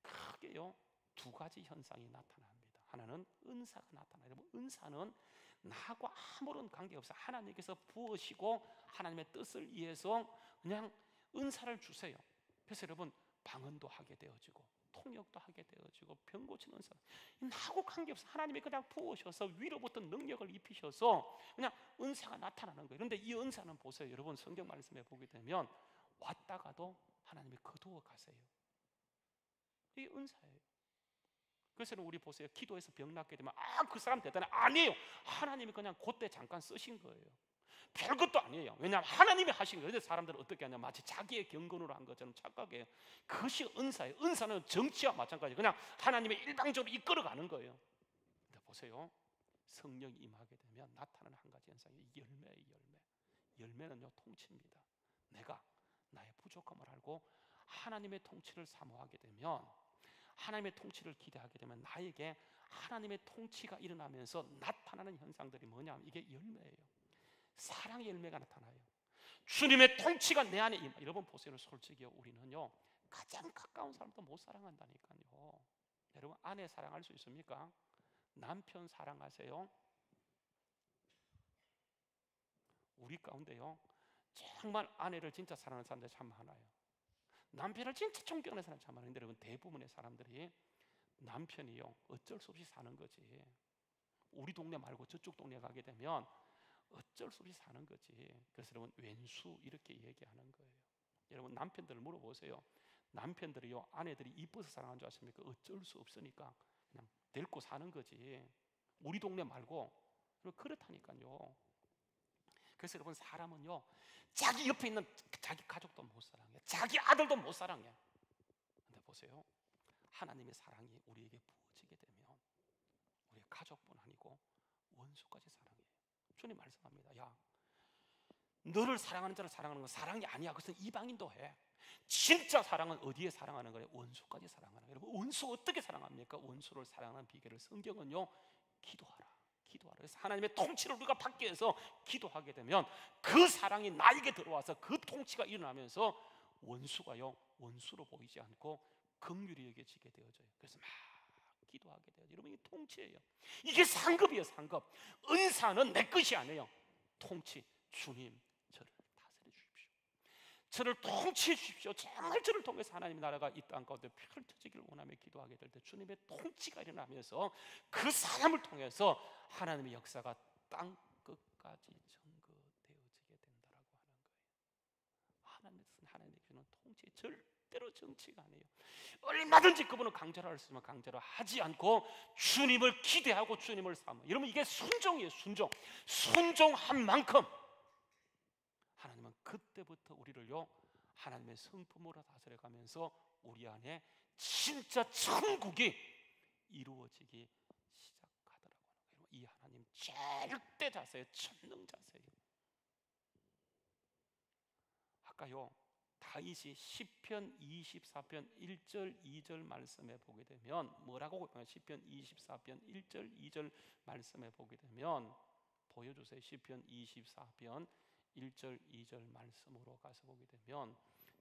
크게요 두 가지 현상이 나타납니다. 하나는 은사가 나타나요. 여러분, 은사는 나하고 아무런 관계없어 하나님께서 부으시고 하나님의 뜻을 위해서 그냥 은사를 주세요. 그래서 여러분, 방언도 하게 되어지고 통역도 하게 되어지고 병 고치는 은사, 나하고 관계없어 하나님이 그냥 부으셔서 위로부터 능력을 입히셔서 그냥 은사가 나타나는 거예요. 그런데 이 은사는 보세요. 여러분, 성경 말씀에 보게 되면 왔다가도 하나님이 거두어 가세요. 이게 은사예요. 그래서 우리 보세요. 기도해서 병 낫게 되면 그 사람 대단해. 아니에요. 하나님이 그냥 그때 잠깐 쓰신 거예요. 별것도 아니에요. 왜냐하면 하나님이 하신 거예요. 그런데 사람들은 어떻게 하냐, 마치 자기의 경건으로 한 것처럼 착각해요. 그것이 은사예요. 은사는 정치와 마찬가지예요. 그냥 하나님의 일방적으로 이끌어가는 거예요. 근데 보세요, 성령이 임하게 되면 나타나는 한 가지 현상이 열매예요. 열매는요 통치입니다. 내가 나의 부족함을 알고 하나님의 통치를 사모하게 되면, 하나님의 통치를 기대하게 되면 나에게 하나님의 통치가 일어나면서 나타나는 현상들이 뭐냐면 이게 열매예요. 사랑의 열매가 나타나요. 주님의 통치가 내 안에 임하. 여러분 보세요. 솔직히 우리는요 가장 가까운 사람도 못 사랑한다니까요. 여러분, 아내 사랑할 수 있습니까? 남편 사랑하세요? 우리 가운데요 정말 아내를 진짜 사랑하는 사람들이 참 많아요. 남편을 진짜 존경하는 사람이 참 많은데, 여러분, 대부분의 사람들이 남편이요 어쩔 수 없이 사는 거지. 우리 동네 말고 저쪽 동네 가게 되면 어쩔 수 없이 사는 거지. 그래서 여러분, 왼수 이렇게 얘기하는 거예요. 여러분, 남편들을 물어보세요. 남편들이요 아내들이 이뻐서 사랑하는 줄 아십니까? 어쩔 수 없으니까 그냥 데리고 사는 거지. 우리 동네 말고. 그렇다니까요. 그래서 여러분, 사람은요 자기 옆에 있는 자기 가족도 못 사랑해, 자기 아들도 못 사랑해. 근데 보세요, 하나님의 사랑이 우리에게 부어지게 되면 우리의 가족뿐 아니고 원수까지 사랑해요. 주님 말씀합니다. 야, 너를 사랑하는 자를 사랑하는 건 사랑이 아니야. 그것은 이방인도 해. 진짜 사랑은 어디에 사랑하는 거예요? 원수까지 사랑하는 거예요. 여러분, 원수 어떻게 사랑합니까? 원수를 사랑하는 비결을 성경은요 기도하라. 그래서 하나님의 통치를 우리가 받기 위해서 기도하게 되면 그 사랑이 나에게 들어와서 그 통치가 일어나면서 원수가요 원수로 보이지 않고 긍휼히 여겨지게 되어져요. 그래서 막 기도하게 돼요. 여러분, 이게 통치예요. 이게 상급이에요. 상급. 은사는 내 것이 아니에요. 통치. 주님, 저를 다스려 주십시오. 저를 통치해 주십시오. 정말 저를 통해서 하나님의 나라가 이 땅 가운데 펼쳐지기를 원하며 기도하게 될 때 주님의 통치가 일어나면서 그 사람을 통해서 하나님의 역사가 땅 끝까지 전거되어지게 된다라고 하는 거예요. 하나님의 뜻은 하나님의 주는 통치, 절대로 정치가 아니에요. 얼마든지 그분은 강제로 할 수 있으면 강제로 하지 않고 주님을 기대하고 주님을 삼아. 여러분, 이게 순종이에요. 순종한 만큼 하나님은 그때부터 우리를요 하나님의 성품으로 다스려가면서 우리 안에 진짜 천국이 이루어지기 시작하더라고요. 여러분, 이 하나님 절대 자세예요. 천능 자세예요. 아까요 다윗이 시편 24편 1절 2절 말씀에 보게 되면 뭐라고 보면, 시편 24편 1절 2절 말씀에 보게 되면 보여주세요. 시편 24편 1절 2절 말씀으로 가서 보게 되면,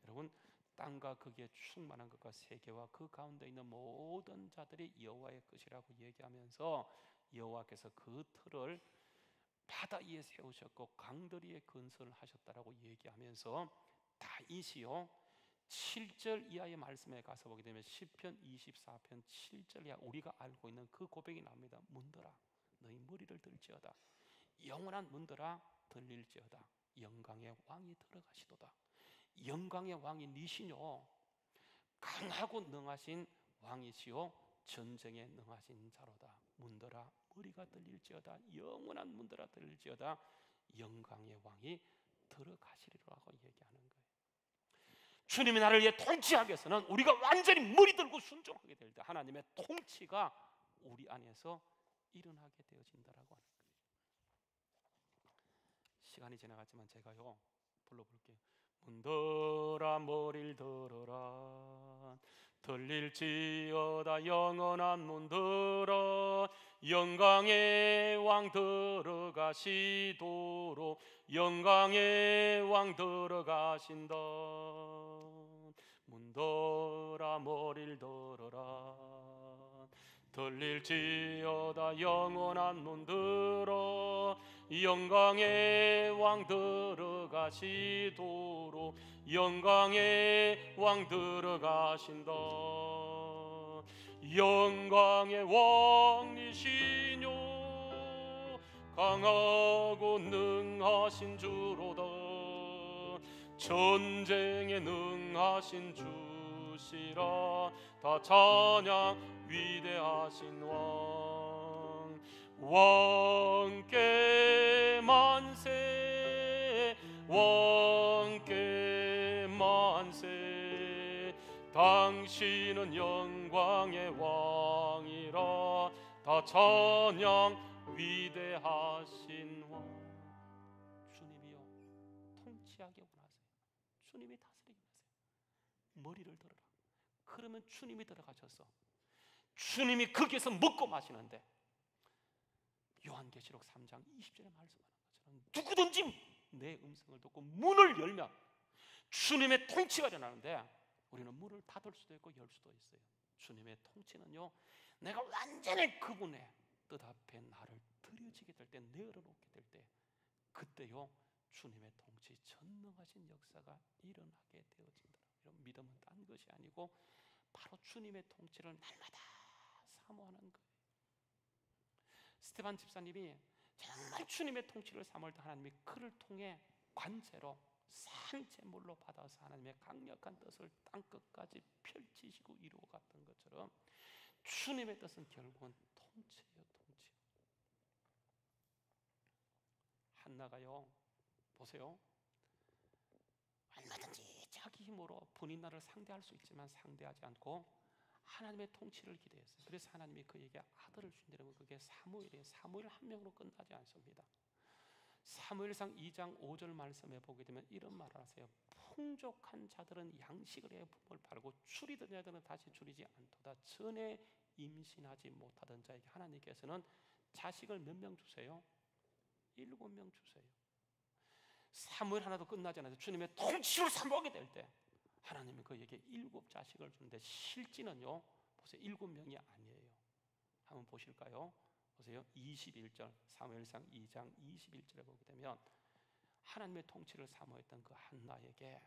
여러분, 땅과 거기에 충만한 것과 세계와 그 가운데 있는 모든 자들이 여호와의 것이라고 얘기하면서 여호와께서 그 틀을 바다 위에 세우셨고 강들 위에 건설을 하셨다라고 얘기하면서 다윗이요 7절 이하의 말씀에 가서 보게 되면 시편 24편 7절 이하 우리가 알고 있는 그 고백이 나옵니다. 문들아 너희 머리를 들지어다. 영원한 문들아 들릴지어다. 영광의 왕이 들어가시도다. 영광의 왕이 니시뇨. 강하고 능하신 왕이시요 전쟁에 능하신 자로다. 문들아 머리가 들릴지어다. 영원한 문들아 들릴지어다. 영광의 왕이 들어가시리라고 얘기하는 거예요. 주님이 나를 위해 통치하기 위해서는 우리가 완전히 머리 들고 순종하게 될 때 하나님의 통치가 우리 안에서 일어나게 되어진다라고 하는 거예요. 시간이 지나갔지만 제가요 불러볼게요. 문들아 머리를 들어라, 들릴지어다 영원한 문들어, 영광의 왕 들어가시도록, 영광의 왕 들어가신다. 문들아 머리를 들어라, 들릴지어다 영원한 문들어, 영광의 왕 들어가시도록, 영광의 왕 들어가신다. 영광의 왕이시뇨 강하고 능하신 주로다, 전쟁에 능하신 주시라. 다 찬양 위대하신 왕, 왕께 만세, 왕께 만세. 당신은 영광의 왕이라. 다 찬양 위대하신 왕. 주님이여 통치하게 원하세요. 주님이 다스리게 원하세요. 머리를 들어라. 그러면 주님이 들어가셔서 주님이 거기에서 먹고 마시는데, 요한계시록 3장 20절에 말씀하는 것처럼 누구든지 내 음성을 듣고 문을 열면 주님의 통치가 일어나는데, 우리는 문을 닫을 수도 있고 열 수도 있어요. 주님의 통치는요, 내가 완전히 그분의 뜻 앞에 나를 드려지게 될 때, 내어놓게 될 때, 그때요 주님의 통치, 전능하신 역사가 일어나게 되어진다. 이런 믿음은 딴 것이 아니고 바로 주님의 통치를 날마다 사모하는 거예요. 스테반 집사님이 정말 주님의 통치를 사모할 때 하나님이 그를 통해 관제로 산재물로 받아서 하나님의 강력한 뜻을 땅끝까지 펼치시고 이루어갔던 것처럼 주님의 뜻은 결국은 통치예요. 통치. 한나가요 보세요, 얼마든지 자기 힘으로 분인나를 상대할 수 있지만 상대하지 않고 하나님의 통치를 기대했어요. 그래서 하나님이 그에게 아들을 주시려면 그게 사무엘이에요. 사무엘 한 명으로 끝나지 않습니다. 사무엘상 2장 5절 말씀에 보게 되면 이런 말을 하세요. 풍족한 자들은 양식을 해 품을 팔고 줄이던 자들은 다시 줄이지 않도다. 전에 임신하지 못하던 자에게 하나님께서는 자식을 몇 명 주세요? 7명 주세요. 사무엘 하나도 끝나지 않아서 주님의 통치를 사모하게 될 때 하나님은 그에게 7자식을 주는데, 실지는요 보세요, 7명이 아니에요. 한번 보실까요? 보세요. 21절, 사무엘상 2장 21절에 보게 되면 하나님의 통치를 사모했던 그 한나에게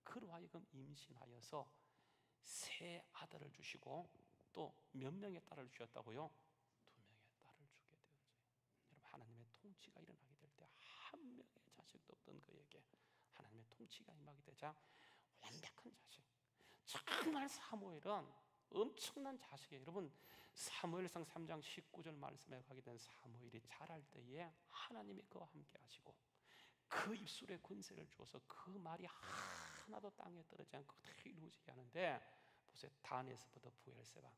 그로 하여금 임신하여서 3 아들을 주시고 또 몇 명의 딸을 주셨다고요? 2명의 딸을 주게 되었어요. 여러분, 하나님의 통치가 일어나게 될 때 한 명의 자식도 없던 그에게 하나님의 통치가 임하게 되자 완벽한 자식. 정말 사무엘은 엄청난 자식이에요. 여러분, 사무엘상 3장 19절 말씀에 가게 된 사무엘이 자랄 때에 하나님이 그와 함께 하시고 그 입술에 권세를 주어서 그 말이 하나도 땅에 떨어지지 않고 그대로 이루어지게 하는데, 보세요. 단에서부터 부엘세바,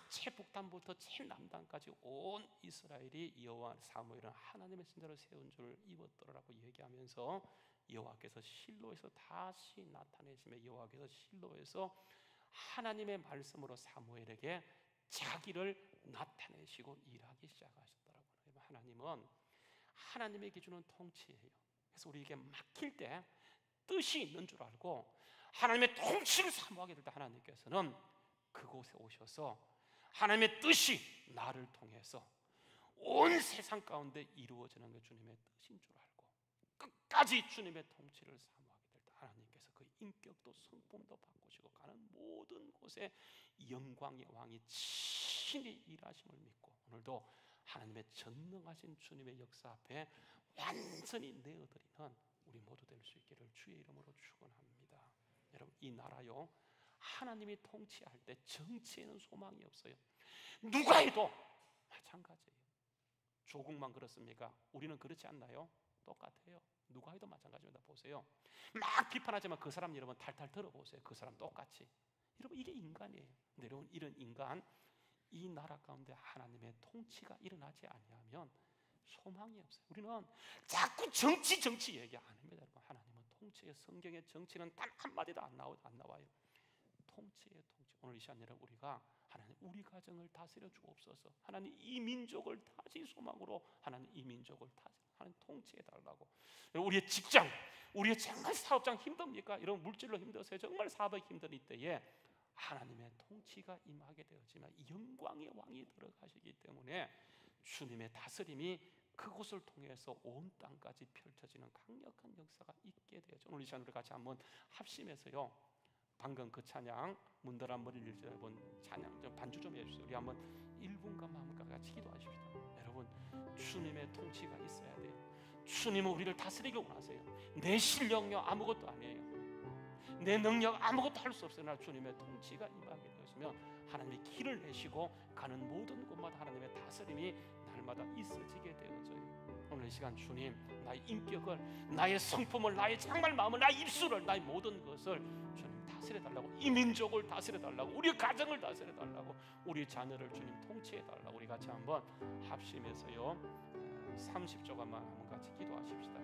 최북단부터 최남단까지 온 이스라엘이 여호와 사무엘은 하나님의 선자로 세운 줄 입었더라라고 얘기하면서 여호와께서 실로에서 다시 나타내시며 여호와께서 실로에서 하나님의 말씀으로 사무엘에게 자기를 나타내시고 일하기 시작하셨더라고요. 하나님은 하나님의 기준은 통치예요. 그래서 우리에게 막힐 때 뜻이 있는 줄 알고 하나님의 통치를 사모하게 될 때 하나님께서는 그곳에 오셔서 하나님의 뜻이 나를 통해서 온 세상 가운데 이루어지는 게 주님의 뜻인 줄 알고 끝까지 주님의 통치를 사모하게 될 때 하나님께서 그 인격도 성품도 바꾸시고 가는 모든 곳에 영광의 왕이 친히 일하심을 믿고 오늘도 하나님의 전능하신 주님의 역사 앞에 완전히 내어드리는 우리 모두 될 수 있기를 주의 이름으로 축원합니다. 여러분, 이 나라요 하나님이 통치할 때 정치에는 소망이 없어요. 누가 해도 마찬가지예요. 조국만 그렇습니까? 우리는 그렇지 않나요? 똑같아요. 누가 해도 마찬가지입니다. 보세요. 막 비판하지만 그 사람 여러분 탈탈 들어보세요. 그 사람 똑같이. 여러분 이게 인간이에요. 근데 여러분 이런 인간, 이 나라 가운데 하나님의 통치가 일어나지 아니하면 소망이 없어요. 우리는 자꾸 정치 얘기 안 합니다. 여러분. 하나님은 통치의, 성경의 정치는 단 한마디도 안 나와요. 통치의 통치. 오늘 이 시간 여러분, 우리가 하나님 우리 가정을 다스려 주옵소서. 하나님 이 민족을 다시 소망으로, 하나님 이 민족을 다시 하나님 통치해 달라고. 우리의 직장, 우리의 정말 사업장 힘듭니까? 이런 물질로 힘들어서 정말 사업이 힘든 이때에 하나님의 통치가 임하게 되어지면 영광의 왕이 들어가시기 때문에 주님의 다스림이 그곳을 통해서 온 땅까지 펼쳐지는 강력한 역사가 있게 되죠. 오늘 이 시간 우리 같이 한번 합심해서요, 방금 그 찬양 문드라 머리를 여러분 찬양 좀 반주 좀 해주세요. 우리 한번 1분간만 한번 같이 기도하십시다. 여러분, 주님의 통치가 있어야 돼요. 주님은 우리를 다스리기 원하세요. 내 실력력 아무것도 아니에요. 내 능력 아무것도 할 수 없으나 주님의 통치가 임하게 되었으면 하나님의 길을 내시고 가는 모든 곳마다 하나님의 다스림이 날마다 있어지게 되어져요. 오늘 이 시간 주님, 나의 인격을, 나의 성품을, 나의 정말 마음을, 나의 입술을, 나의 모든 것을 주님 다스려 달라고, 이 민족을 다스려 달라고, 우리 가정을 다스려 달라고, 우리 자녀를 주님 통치해 달라고. 우리 같이 한번 합심해서요 30초간만 한번 같이 기도하십시다.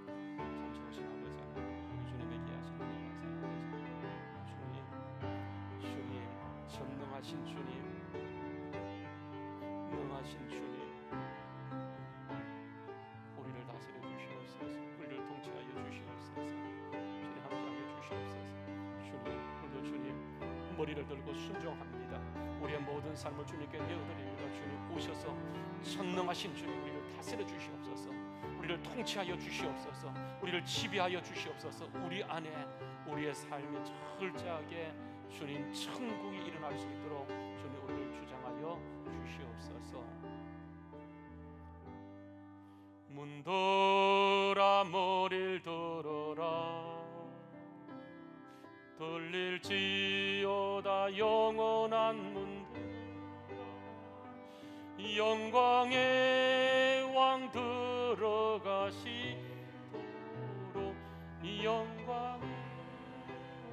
참 좋으신 아버지 하나님, 우리 주님의 귀하신 은혜와 사랑하시는 주님, 전능하신 주님, 능하신 주님, 우리를 다스려 주시옵소서. 우리를 통치하여 주시옵소서. 주님 함께하여 주시옵소서. 주님, 오늘도 주님 머리를 들고 순종합니다. 우리의 모든 삶을 주님께 내어드립니다. 주님 오셔서 전능하신 주님, 우리를 다스려 주시옵소서. 우리를 통치하여 주시옵소서. 우리를 지배하여 주시옵소서. 우리 안에 우리의 삶이 철저하게 주님 천국이 일어날 수 있도록 주님 우리를 주장하여 주시옵소서. 문들아 머리를 들어라, 들릴지어다 영원한 문들아, 영광의 왕 들어가시도록, 영광의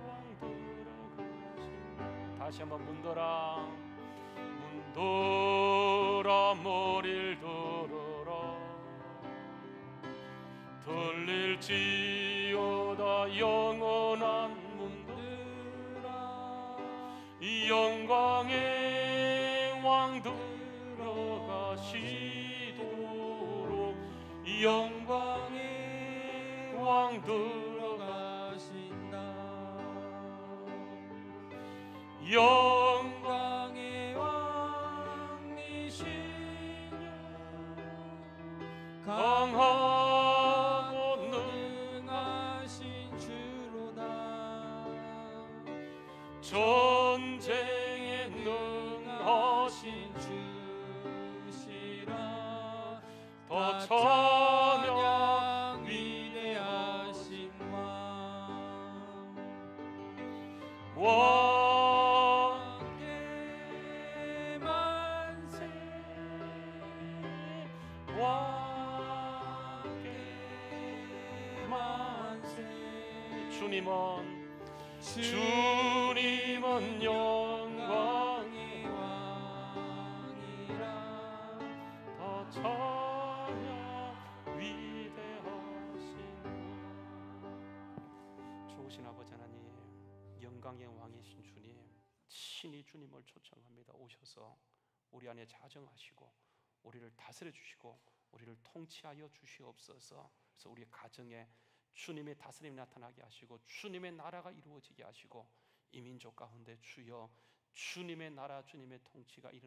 왕 들어가시도록. 다시 한번 문들아, 문들아 머리를 들어라, 들릴지어다 영원한 문들아, 영광의 왕 들어가시도록, 영광의 왕 들어가신다. 영광의 왕이시여, 강하고 능하신 주로다. 전쟁에 능하신 주시라. 더 찬양 위대하신 왕, 왕께 만세, 왕께 만세. 주님은 영광의 왕이라. 더 찬양 위대하신 좋으신 아버지 하나님, 영광의 왕이신 주님, 친히 주님을 초청합니다. 오셔서 우리 안에 자정하시고 우리를 다스려 주시고 우리를 통치하여 주시옵소서. 그래서 우리 가정에 주님의 다스림이 나타나게 하시고 주님의 나라가 이루어지게 하시고 이 민족 가운데 주여 주님의 나라, 주님의 통치가 일어나